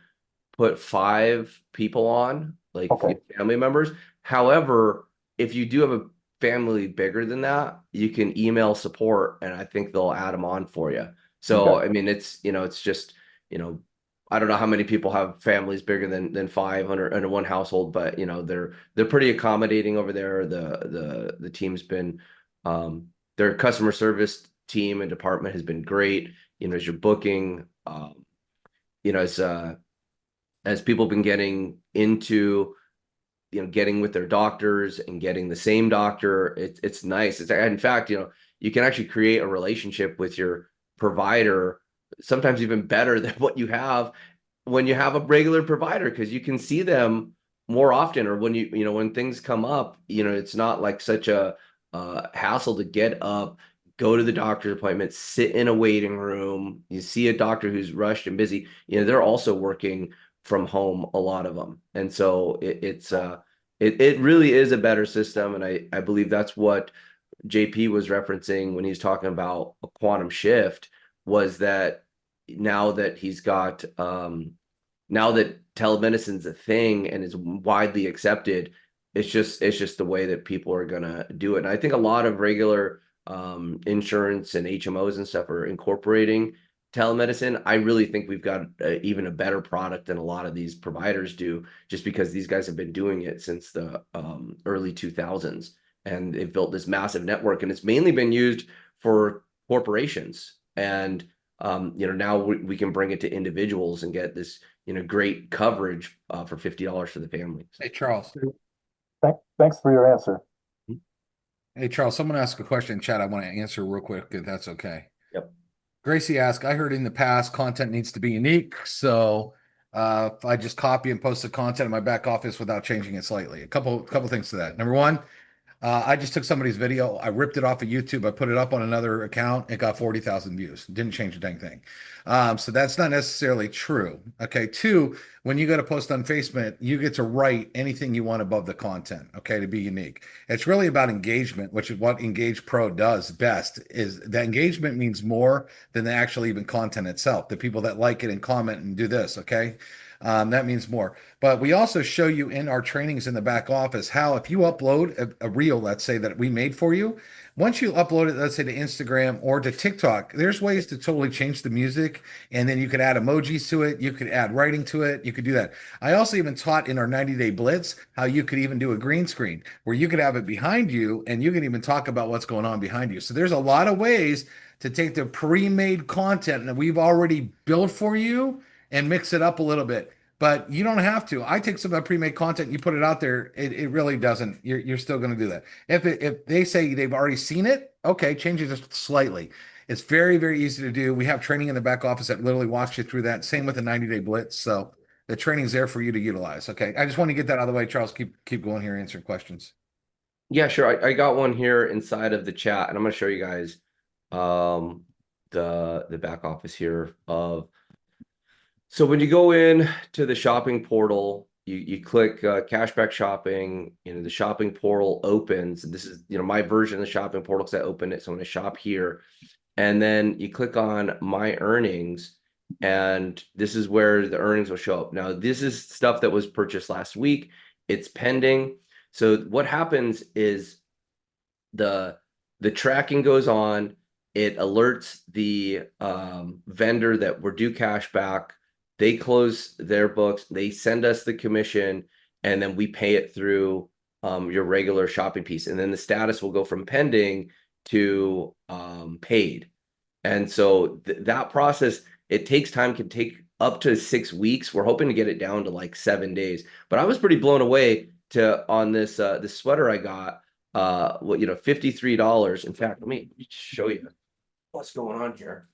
put 5 people on, like okay, family members. However, if you do have a family bigger than that, you can email support, and I think they'll add them on for you. So okay. I mean, it's just I don't know how many people have families bigger than 5 under one household, but they're pretty accommodating over there. The team's been their customer service team and department has been great. As you're booking, as people have been getting into getting with their doctors and getting the same doctor, it's nice. In fact, you can actually create a relationship with your provider, sometimes even better than what you have when you have a regular provider, because you can see them more often, or when when things come up, it's not like such a hassle to get up, go to the doctor's appointment, sit in a waiting room. You see a doctor who's rushed and busy, they're also working from home, a lot of them. And so it really is a better system. And I believe that's what JP was referencing when he's talking about a quantum shift, was that now that he's got now that telemedicine's a thing and is widely accepted, it's just the way that people are gonna do it. And I think a lot of regular insurance and HMOs and stuff are incorporating telemedicine. I really think we've got even a better product than a lot of these providers do, just because these guys have been doing it since the early 2000s, and they've built this massive network, and it's mainly been used for corporations. And Now we can bring it to individuals and get this, great coverage for $50 for the family. Hey, Charles. Thanks for your answer. Hey, Charles, someone asked a question in chat I want to answer real quick, if that's okay. Yep. Gracie asked, I heard in the past content needs to be unique. So if I just copy and post the content in my back office without changing it slightly. A couple things to that. Number one, I just took somebody's video. I ripped it off of YouTube. I put it up on another account. It got 40,000 views. Didn't change a dang thing. So that's not necessarily true. Okay. Two, when you go to post on Facebook, you get to write anything you want above the content. Okay. To be unique. It's really about engagement, which is what Engage Pro does best. Is that engagement means more than the actual even content itself. The people that like it and comment and do this. Okay. That means more. But we also show you in our trainings in the back office how if you upload a reel, let's say that we made for you, once you upload it, let's say to Instagram or to TikTok, there's ways to totally change the music. And then you could add emojis to it. You could add writing to it. You could do that. I also even taught in our 90-day blitz how you could even do a green screen where you could have it behind you and you can even talk about what's going on behind you. So there's a lot of ways to take the pre-made content that we've already built for you and mix it up a little bit. But you don't have to. I take some of that pre-made content, you put it out there. It really doesn't. You're still going to do that. If they say they've already seen it, okay, change it just slightly. It's very, very easy to do. We have training in the back office that literally walks you through that. Same with the 90-day blitz. So the training's there for you to utilize. Okay. I just want to get that out of the way. Charles, keep going here, answering questions. Yeah, sure. I got one here inside of the chat, and I'm going to show you guys the back office here of. So when you go in to the shopping portal, you click cashback shopping, the shopping portal opens. This is, my version of the shopping portal because I opened it. So I'm going to shop here. And then you click on my earnings, and this is where the earnings will show up. Now, this is stuff that was purchased last week. It's pending. So what happens is the tracking goes on. It alerts the vendor that we're due cash back. They close their books, they send us the commission, and then we pay it through your regular shopping piece. And then the status will go from pending to paid. And so that process, it takes time, can take up to 6 weeks. We're hoping to get it down to like 7 days. But I was pretty blown away on this this sweater I got, $53. In fact, let me show you what's going on here.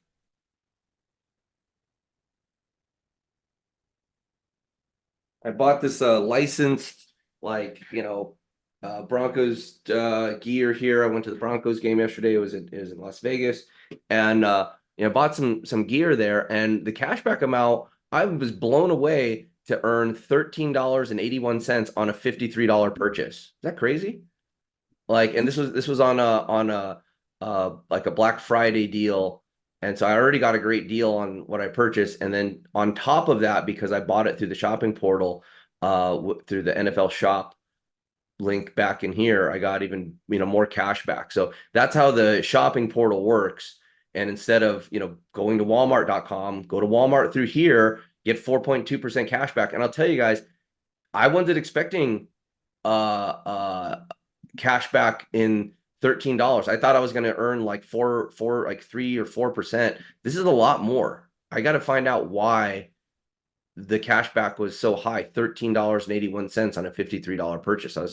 I bought this licensed, Broncos gear here. I went to the Broncos game yesterday. It was in Las Vegas, and bought some gear there. And the cashback amount, I was blown away to earn $13.81 on a $53 purchase. Is that crazy? And this was on a Black Friday deal. And so I already got a great deal on what I purchased. And then on top of that, because I bought it through the shopping portal, through the NFL shop link back in here, I got even, more cash back. So that's how the shopping portal works. And instead of, going to Walmart.com, go to Walmart through here, get 4.2% cash back. And I'll tell you guys, I wasn't expecting cash back in $13. I thought I was going to earn like 3 or 4%. This is a lot more. I got to find out why the cash back was so high, $13.81 on a $53 purchase. I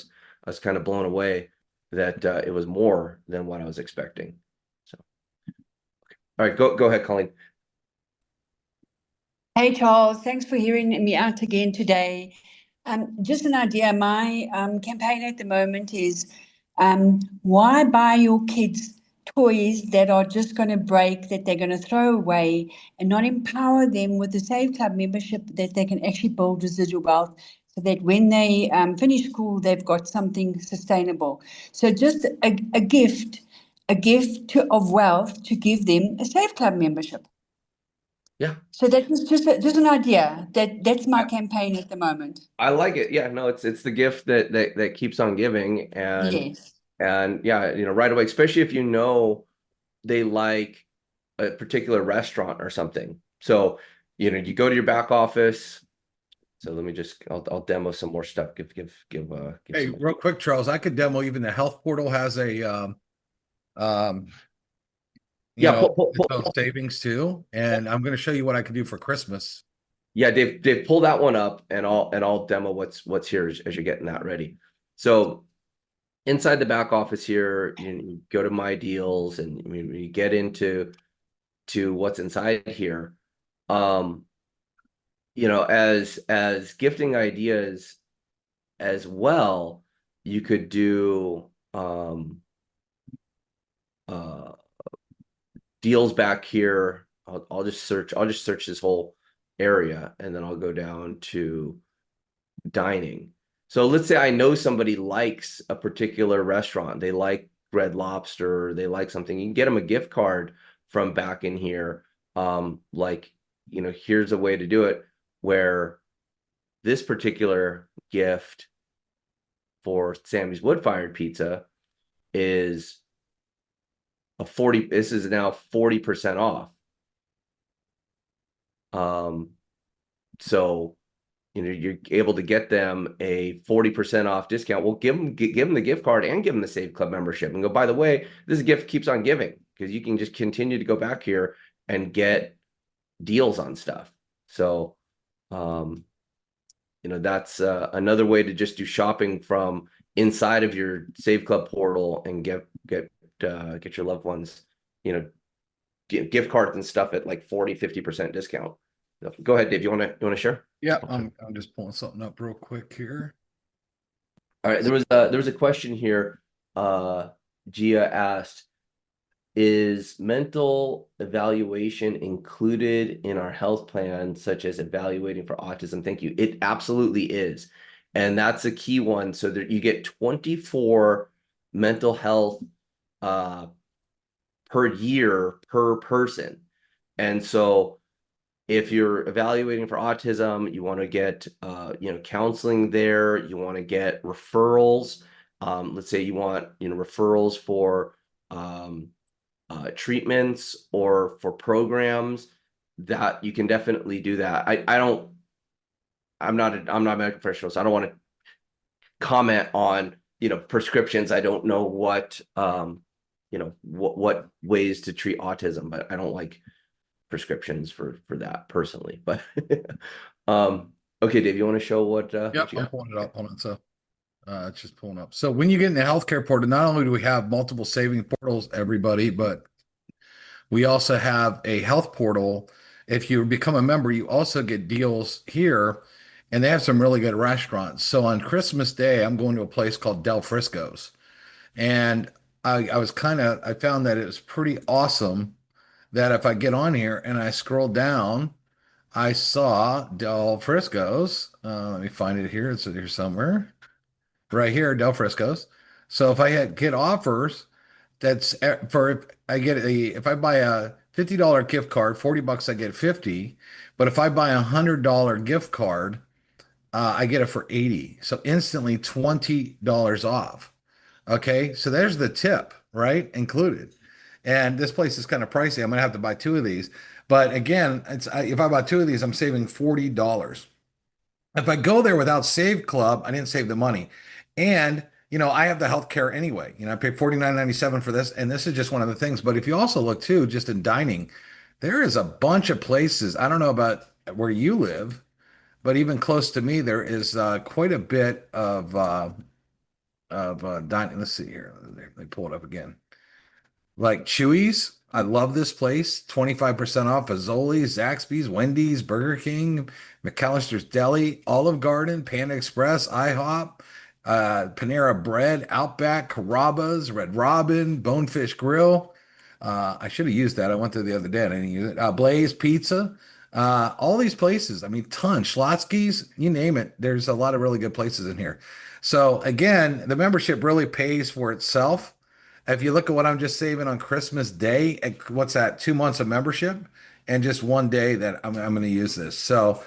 was kind of blown away that it was more than what I was expecting. So, okay. All right, go ahead, Colleen. Hey, Charles, thanks for hearing me out again today. Just an idea, my campaign at the moment is why buy your kids toys that are just going to break, that they're going to throw away, and not empower them with the Save Club membership that they can actually build residual wealth so that when they finish school, they've got something sustainable. So just a gift of wealth to give them a Save Club membership. Yeah. So that was just an idea. That's my campaign at the moment. I like it. Yeah, no, it's the gift that keeps on giving. And yes. And yeah, right away, especially if they like a particular restaurant or something. So, you go to your back office. So let me I'll demo some more stuff. Hey, real quick, Charles, I could demo even the health portal has a you Yeah, know, with those savings too. And I'm going to show you what I can do for Christmas. yeah, Dave, pull that one up, and I'll demo what's here as you're getting that ready. So inside the back office here, you go to My Deals, and you get into what's inside here. As gifting ideas as well, you could do deals back here. I'll just search this whole area, and then I'll go down to dining. So let's say I know somebody likes a particular restaurant. They like Red Lobster, they like something. You can get them a gift card from back in here. Here's a way to do it where this particular gift for Sammy's Wood-Fired Pizza is this is now 40% off. So you're able to get them a 40% off discount. We'll give them the gift card and give them the Save Club membership, and go, by the way, this gift keeps on giving, because you can just continue to go back here and get deals on stuff. So that's another way to just do shopping from inside of your Save Club portal and get your loved ones, gift cards and stuff at like 40-50% discount. Go ahead, Dave. You want to share? Yeah, I'm just pulling something up real quick here. All right, there was a question here. Gia asked, is mental evaluation included in our health plan, such as evaluating for autism? Thank you. It absolutely is. And that's a key one. So that you get 24 mental health per year per person. And so if you're evaluating for autism, you want to get counseling there, you want to get referrals. Let's say you want referrals for treatments or for programs, that you can definitely do that. I'm not a medical professional, so I don't want to comment on prescriptions. I don't know what what ways to treat autism, but I don't like prescriptions for that personally. But okay, Dave, you want to show what Yep, I'm pulling it up. Hold on. So it's just pulling up. So when you get in the healthcare portal, not only do we have multiple saving portals, everybody, but we also have a health portal. If you become a member, you also get deals here, and they have some really good restaurants. So on Christmas Day, I'm going to a place called Del Frisco's, and I found that it was pretty awesome that if I get on here and I scroll down, I saw Del Frisco's. Let me find it here. It's here somewhere. Right here, Del Frisco's. So if I get offers, that's for if I buy a $50 gift card, $40 I get 50. But if I buy $100 gift card, I get it for 80. So instantly $20 off. Okay, so there's the tip, right? Included. And this place is kind of pricey. I'm gonna have to buy two of these. But again, if I buy two of these, I'm saving $40. If I go there without Save Club, I didn't save the money. And I have the health care anyway. I pay $49.97 for this, and this is just one of the things. But if you also look too, just in dining, there is a bunch of places. I don't know about where you live, but even close to me, there is quite a bit of dining. Let's see here. Let me pull it up again. Like Chewy's, I love this place. 25% off Fazoli's, Zaxby's, Wendy's, Burger King, McAllister's Deli, Olive Garden, Panda Express, IHOP, Panera Bread, Outback, Carrabba's, Red Robin, Bonefish Grill. I should have used that. I went there the other day. I didn't use it. Blaze Pizza. All these places. I mean, ton. Schlotzsky's, you name it. There's a lot of really good places in here. So again, the membership really pays for itself. If you look at what I'm just saving on Christmas Day, what's that? 2 months of membership and just one day that I'm going to use this. So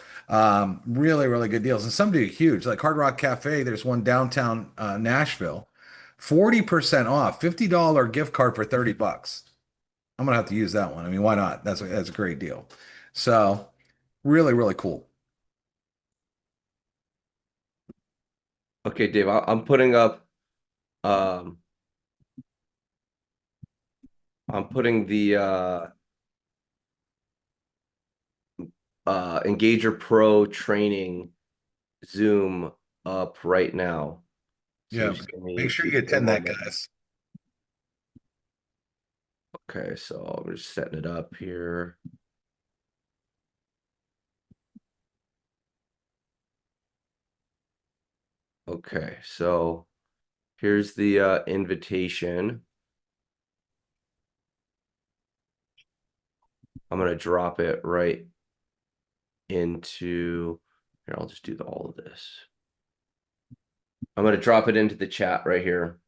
really, really good deals. And some do huge, like Hard Rock Cafe. There's one downtown Nashville, 40% off, $50 gift card for $30. I'm going to have to use that one. I mean, why not? That's a great deal. So really, really cool. Okay, Dave, I'm putting up I'm putting the Engager Pro training Zoom up right now. So Yeah, just give me make sure you a attend more that, minutes. guys. Okay, so I'm just setting it up here. Okay, so here's the invitation. I'm gonna drop it right into here. I'll just do all of this. I'm gonna drop it into the chat right here.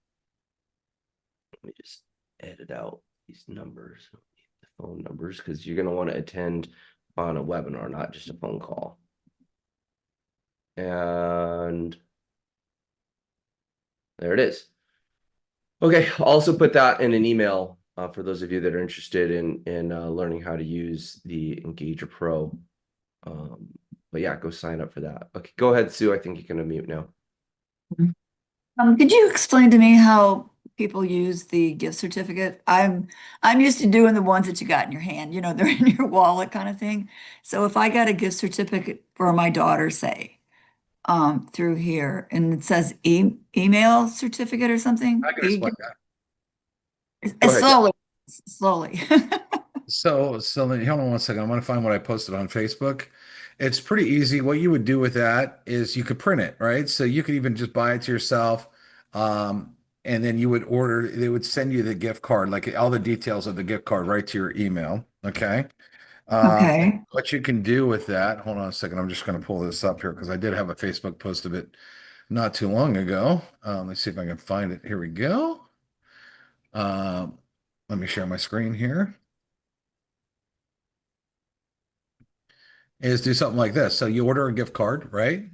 Let me just edit out these numbers, the phone numbers, because you're gonna want to attend on a webinar, not just a phone call. And there it is. Okay, I'll also put that in an email for those of you that are interested in learning how to use the Engager Pro. But yeah, go sign up for that. Okay, go ahead, Sue. I think you can unmute now. Could you explain to me how people use the gift certificate? I'm used to doing the ones that you got in your hand, you know, they're in your wallet kind of thing. So if I got a gift certificate for my daughter, say, through here, and it says email certificate or something, I can explain that. Go ahead, yeah. slowly. So hold on one second. I'm going to find what I posted on Facebook. It's pretty easy. What you would do with that is you could print it, right? So you could even just buy it to yourself. And then you would order, they would send you the gift card, like all the details of the gift card right to your email. Okay. Okay. What you can do with that, hold on a second. I'm just going to pull this up here because I did have a Facebook post of it not too long ago. Let's see if I can find it. Here we go. Let me share my screen here. Is do something like this. So you order a gift card, right?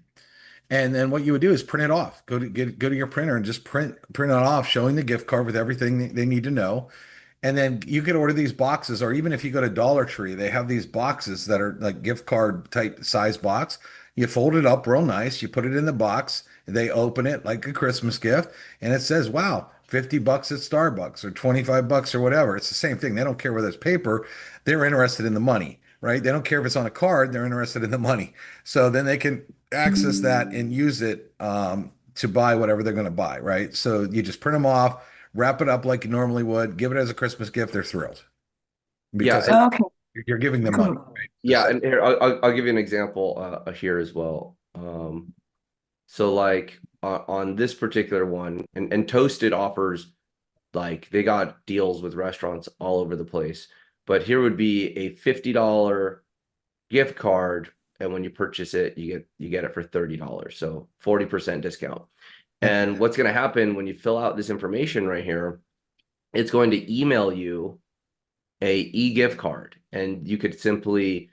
And then what you would do is print it off. Go to your printer and just print it off, showing the gift card with everything they need to know. And then you could order these boxes, or even if you go to Dollar Tree, they have these boxes that are like gift card type size box. You fold it up real nice, you put it in the box, they open it like a Christmas gift, and it says, wow, 50 bucks at Starbucks or 25 bucks or whatever. It's the same thing. They don't care whether it's paper, they're interested in the money, right? They don't care if it's on a card, they're interested in the money. So then they can access that and use it to buy whatever they're going to buy, right? So you just print them off, wrap it up like you normally would, give it as a Christmas gift. They're thrilled because Yeah, Okay. you're giving them money, right? yeah, and here I'll give you an example here as well. So like on this particular one, and Toasted offers, like, they got deals with restaurants all over the place. But here would be a $50 gift card, and when you purchase it, you get it for $30. So 40% discount. And what's going to happen when you fill out this information right here, it's going to email you a e-gift card, and you could simply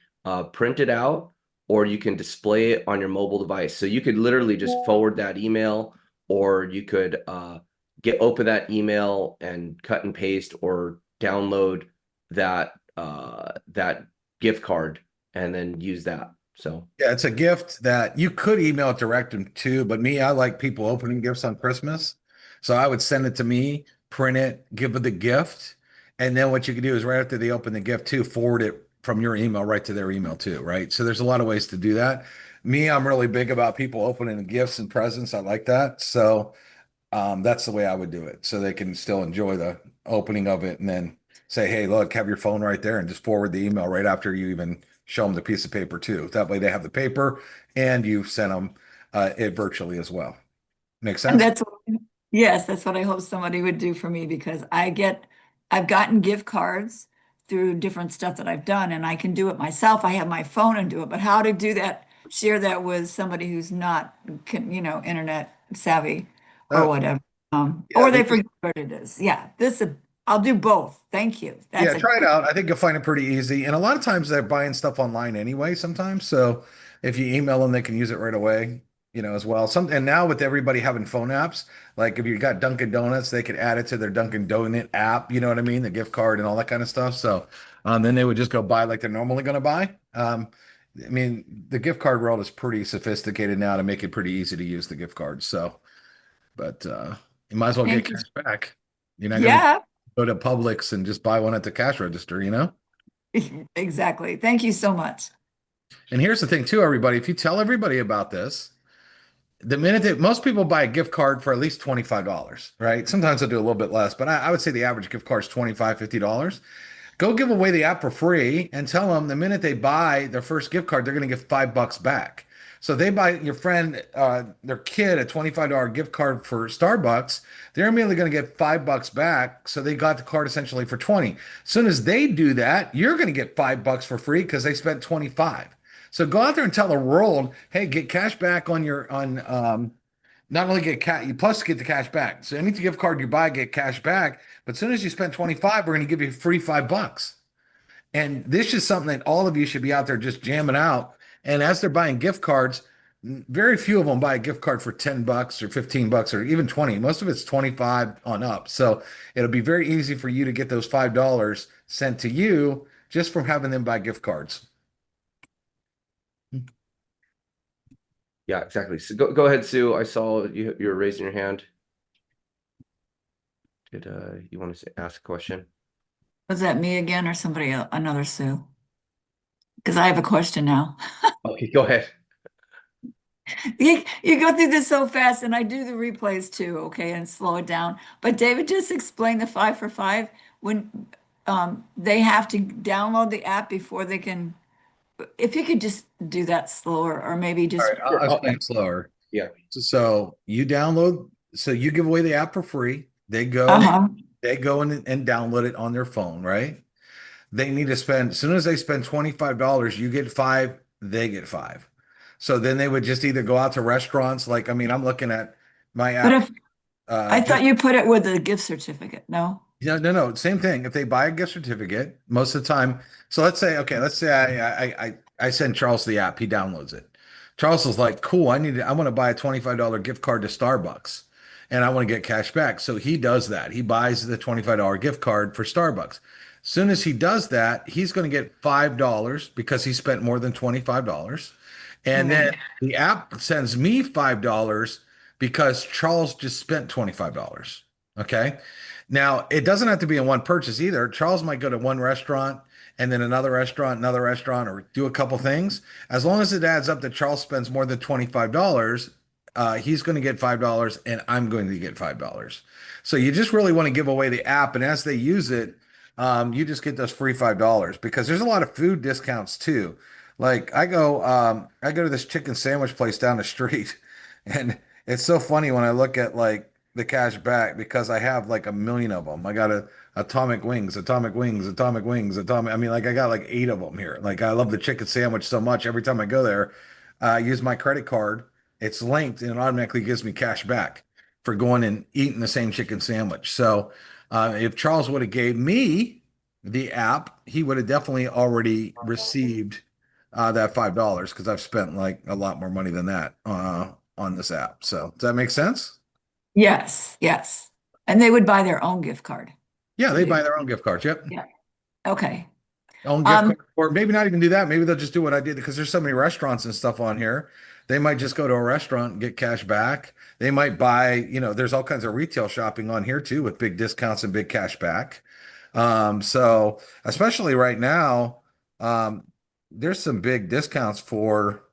print it out, or you can display it on your mobile device. So you could literally just forward that email, or you could open that email and cut and paste or download that that gift card and then use that. So Yeah, it's a gift that you could email it direct them to, but me, I like people opening gifts on Christmas. So I would send it to me, print it, give it the gift. And then what you can do is right after they open the gift too, forward it from your email right to their email too, right? So there's a lot of ways to do that. Me, I'm really big about people opening gifts and presents. I like that. So that's the way I would do it. So they can still enjoy the opening of it and then say, hey, look, have your phone right there and just forward the email right after you even show them the piece of paper too. That way they have the paper and you've sent them it virtually as well. Make And sense? yes, that's what I hope somebody would do for me because I've gotten gift cards through different stuff that I've done and I can do it myself. I have my phone and do it, but how to do that, share that with somebody who's not, internet savvy or Uh, whatever. yeah, Or they forget what it is. Yeah, I'll do both. Thank you. That's yeah, a try it good, out. I think you'll find it pretty easy. And a lot of times they're buying stuff online anyway, sometimes. So if you email them, they can use it right away, as well. And now with everybody having phone apps, like if you got Dunkin' Donuts, they could add it to their Dunkin' Donut app, you know what I mean? The gift card and all that kind of stuff. So then they would just go buy like they're normally going to buy. I mean, the gift card world is pretty sophisticated now to make it pretty easy to use the gift cards. So, but you might as well get thank you. cash back. You're not going to Yeah, go to Publix and just buy one at the cash register, you know? Exactly. Thank you so much. And here's the thing too, everybody, if you tell everybody about this, the minute that most people buy a gift card for at least $25, right? Sometimes they'll do a little bit less, but I would say the average gift card is $25, $50. Go give away the app for free and tell them the minute they buy their first gift card, they're going to get $5 back. So they buy your friend, their kid, a $25 gift card for Starbucks. They're immediately going to get $5 back. So they got the card essentially for 20. As soon as they do that, you're going to get $5 for free because they spent 25. So go out there and tell the world, hey, get cash back on your not only get cash, you plus get the cash back. So any gift card you buy, get cash back. But as soon as you spend 25, we're going to give you a free $5. And this is something that all of you should be out there just jamming out. And as they're buying gift cards, very few of them buy a gift card for $10 or $15 or even 20. Most of it's 25 on up. So it'll be very easy for you to get those $5 sent to you just from having them buy gift cards. Yeah, exactly. So go ahead, Sue. I saw you were raising your hand. Did you want to ask a question? Was that me again or somebody else, another Sue? Because I have a question now. Okay, go ahead. You go through this so fast, and I do the replays too, okay, and slow it down. But David just explained the 5 for 5 when they have to download the app before they can. If you could just do that slower, or maybe just. All right, I'll explain it slower. Yeah. So you download, so you give away the app for free. They go, they go and download it on their phone, right? They need to spend, as soon as they spend $25, you get 5, they get 5. So then they would just either go out to restaurants. Like, I mean, I'm looking at my app. But if I thought you put it with a gift certificate, no? No, same thing. If they buy a gift certificate, most of the time. So let's say I send Charles the app. He downloads it. Charles is like, cool. I want to buy a $25 gift card to Starbucks, and I want to get cash back. So he does that. He buys the $25 gift card for Starbucks. As soon as he does that, he's going to get $5 because he spent more than $25. And then the app sends me $5 because Charles just spent $25. Okay. Now, it doesn't have to be in one purchase either. Charles might go to one restaurant and then another restaurant, or do a couple things. As long as it adds up that Charles spends more than $25, he's going to get $5 and I'm going to get $5. So you just really want to give away the app. And as they use it, you just get those free $5 because there's a lot of food discounts too. Like I go to this chicken sandwich place down the street, and it's so funny when I look at like the cash back because I have like a million of them. I got atomic wings. I mean, like I got like 8 of them here. Like I love the chicken sandwich so much. Every time I go there, I use my credit card. It's linked and it automatically gives me cash back for going and eating the same chicken sandwich. So if Charles would have gave me the app, he would have definitely already received that $5 because I've spent like a lot more money than that on this app. So does that make sense? Yes. And they would buy their own gift card. Yeah, they buy their own gift cards. Yep. Yeah. Okay. Own gift card, or maybe not even do that. Maybe they'll just do what I did because there's so many restaurants and stuff on here. They might just go to a restaurant and get cash back. They might buy, there's all kinds of retail shopping on here too with big discounts and big cash back. So especially right now, there's some big discounts for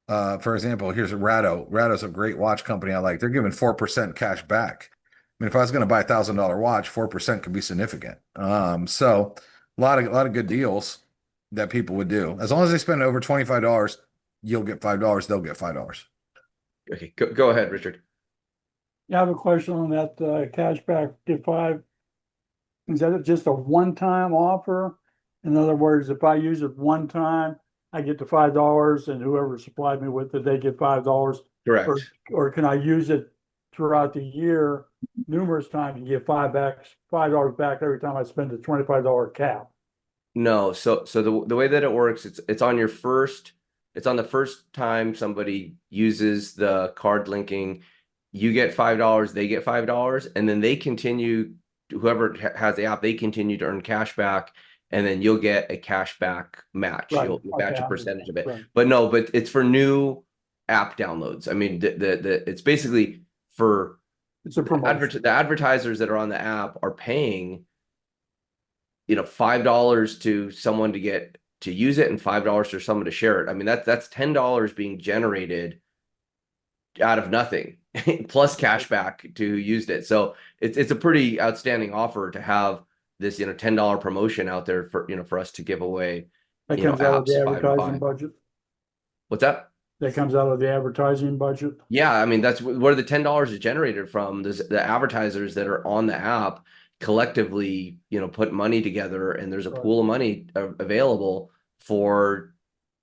example, here's a Rado. Rado's a great watch company I like. They're giving 4% cash back. I mean, if I was going to buy $1,000 watch, 4% could be significant. So a lot of good deals that people would do. As long as they spend over $25, you'll get $5. They'll get $5. Okay, go ahead, Richard. I have a question on that cashback get 5. Is that just a one-time offer? In other words, if I use it one time, I get the $5, and whoever supplied me with it, they get $5. Correct. Or can I use it throughout the year numerous times and get $5 back every time I spend a $25 cap? No, so the way that it works, it's on the first time somebody uses the card linking, you get $5, they get $5, and then they continue, whoever has the app, they continue to earn cash back, and then you'll get a cash back match. Right. You'll match a percentage of it. Right. But it's for new app downloads. I mean, it's basically for It's a promotion. the advertisers that are on the app are paying $5 to someone to use it and $5 for someone to share it. I mean, that's $10 being generated out of nothing plus cash back to who used it. So it's a pretty outstanding offer to have this, $10 promotion out there for us to give away, That comes out of the apps 5 and advertising 5. budget. What's that? That comes out of the advertising budget. Yeah, I mean, that's where the $10 is generated from. The advertisers that are on the app collectively, put money together, and there's a Right. pool of money available for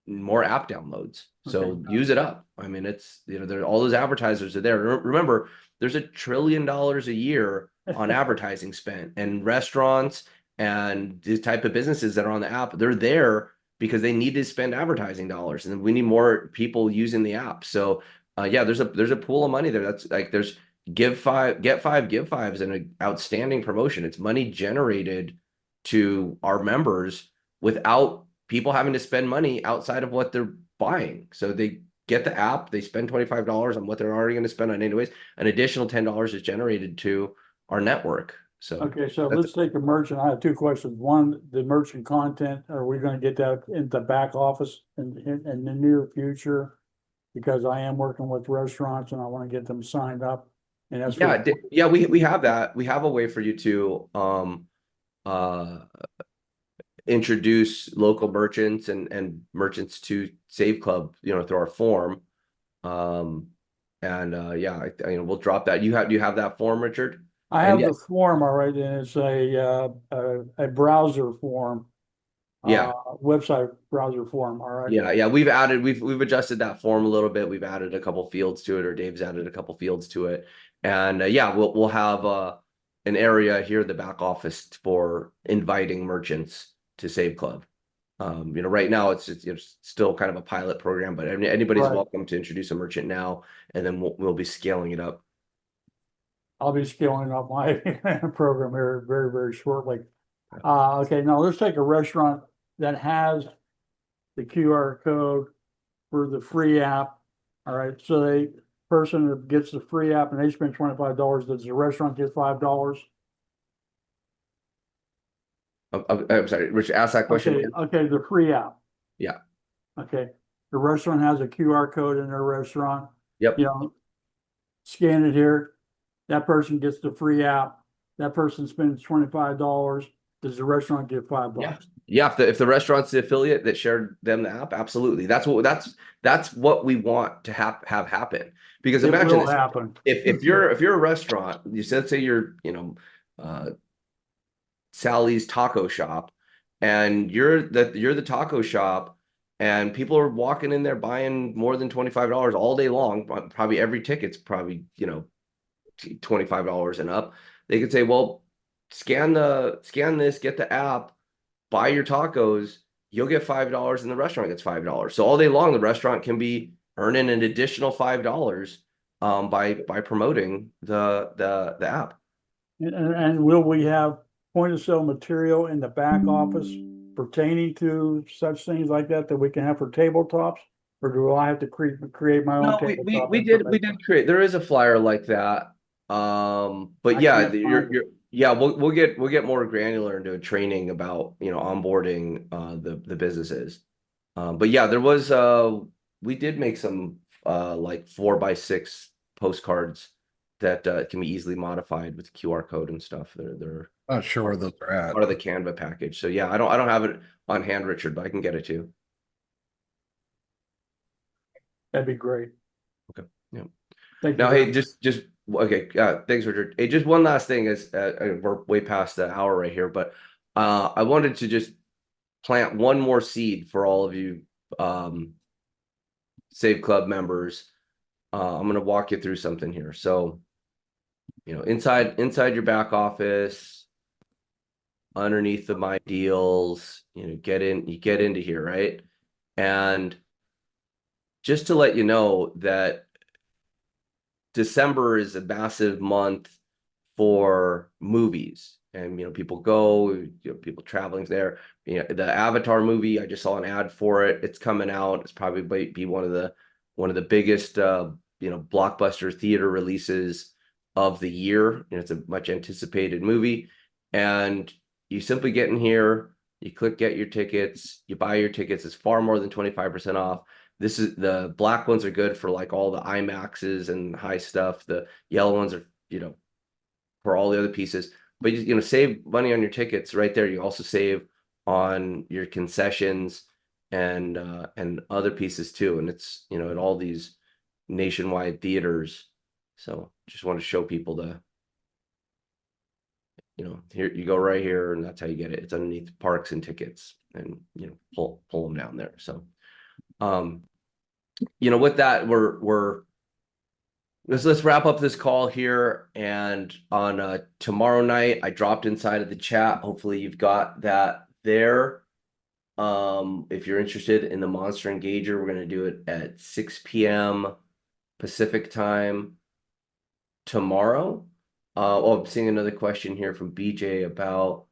more app downloads. So Okay. use it up. I mean, it's, there all those advertisers are there. Remember, there's $1 trillion a year on advertising spent, and restaurants and these type of businesses that are on the app, they're there because they need to spend advertising dollars, and we need more people using the app. So yeah, there's a pool of money there. That's like, there's give 5, get 5, give 5 is an outstanding promotion. It's money generated to our members without people having to spend money outside of what they're buying. So they get the app, they spend $25 on what they're already going to spend on anyways. An additional $10 is generated to our network. So Okay, so let's take the merchant. I have two questions. One, the merchant content, are we going to get that in the back office in the near future? Because I am working with restaurants and I want to get them signed up. And that's yeah, we have that. We have a way for you to introduce local merchants and merchants to Save Club, through our form. Yeah, we'll drop that. Do you have that form, Richard? I have the form, all right, and it's a browser form. Yeah. Website browser form, all right. Yeah, we've adjusted that form a little bit. We've added a couple fields to it, or Dave's added a couple fields to it. And yeah, we'll have an area here in the back office for inviting merchants to Save Club. Right now it's still kind of a pilot program, but anybody's welcome to introduce a merchant now, and then we'll be scaling it up. I'll be scaling up my program here very, very shortly. Okay, now let's take a restaurant that has the QR code for the free app. All right, so the person that gets the free app and they spend $25, does the restaurant get $5? I'm sorry, Rich, ask that question. Okay, the free app. Yeah. Okay, the restaurant has a QR code in their restaurant. Yep. Scan it here. That person gets the free app. That person spends $25. Does the restaurant get $5? Yeah. If the restaurant's the affiliate that shared them the app, absolutely. That's what we want to have happen. Because imagine this, happen. if you're a restaurant, let's say you're Sally's Taco Shop, and you're the taco shop, and people are walking in there buying more than $25 all day long. Probably every ticket's probably $25 and up. They could say, well, scan this, get the app, buy your tacos, you'll get $5, and the restaurant gets $5. So all day long the restaurant can be earning an additional $5 by promoting the app. And will we have point of sale material in the back office pertaining to such things like that we can have for tabletops? Or do I have to create my own? No, we did create. There is a flyer like that. But yeah, we'll get more granular into a training about onboarding the businesses. But yeah, there was we did make some like 4x6 postcards that can be easily modified with QR code and stuff. They're not sure where those are at. Part of the Canva package. So yeah, I don't have it on hand, Richard, but I can get it to you. That'd be great. Okay. Yeah. Thank now, you. hey, just okay. Thanks, Richard. Hey, just one last thing is we're way past the hour right here, but I wanted to just plant one more seed for all of you Save Club members. I'm going to walk you through something here. So, inside your back office, underneath the My Deals, you get into here, right? And just to let you know that December is a massive month for movies, and people go, people traveling there. The Avatar movie, I just saw an ad for it. It's coming out. It's probably be one of the biggest blockbuster theater releases of the year. It's a much anticipated movie, and you simply get in here, you click get your tickets, you buy your tickets. It's far more than 25% off. This is the black ones are good for like all the IMAXs and high stuff. The yellow ones are, for all the other pieces. But save money on your tickets right there. You also save on your concessions and other pieces too. And it's, at all these nationwide theaters. So just want to show people here you go right here, and that's how you get it. It's underneath parks and tickets, and pull them down there. So with that, let's wrap up this call here. And on tomorrow night, I dropped inside of the chat. Hopefully you've got that there. If you're interested in the Monster Engager, we're going to do it at 6 p.m. Pacific time tomorrow. I'm seeing another question here from BJ about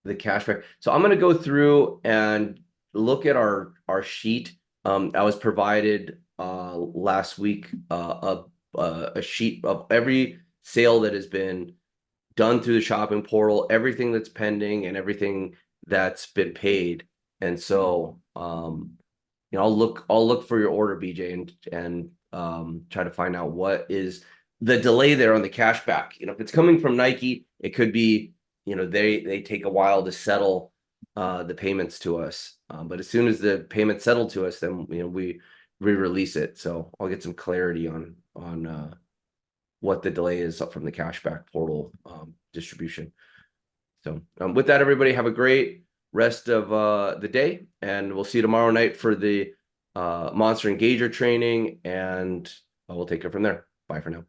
the cashback. So I'm going to go through and look at our sheet. I was provided last week a sheet of every sale that has been done through the shopping portal, everything that's pending, and everything that's been paid. And so I'll look for your order, BJ, and try to find out what is the delay there on the cashback. If it's coming from Nike, it could be they take a while to settle the payments to us. But as soon as the payment's settled to us, then we release it. So I'll get some clarity on what the delay is from the cashback portal distribution. So with that, everybody have a great rest of the day, and we'll see you tomorrow night for the Monster Engager training, and we'll take it from there. Bye for now.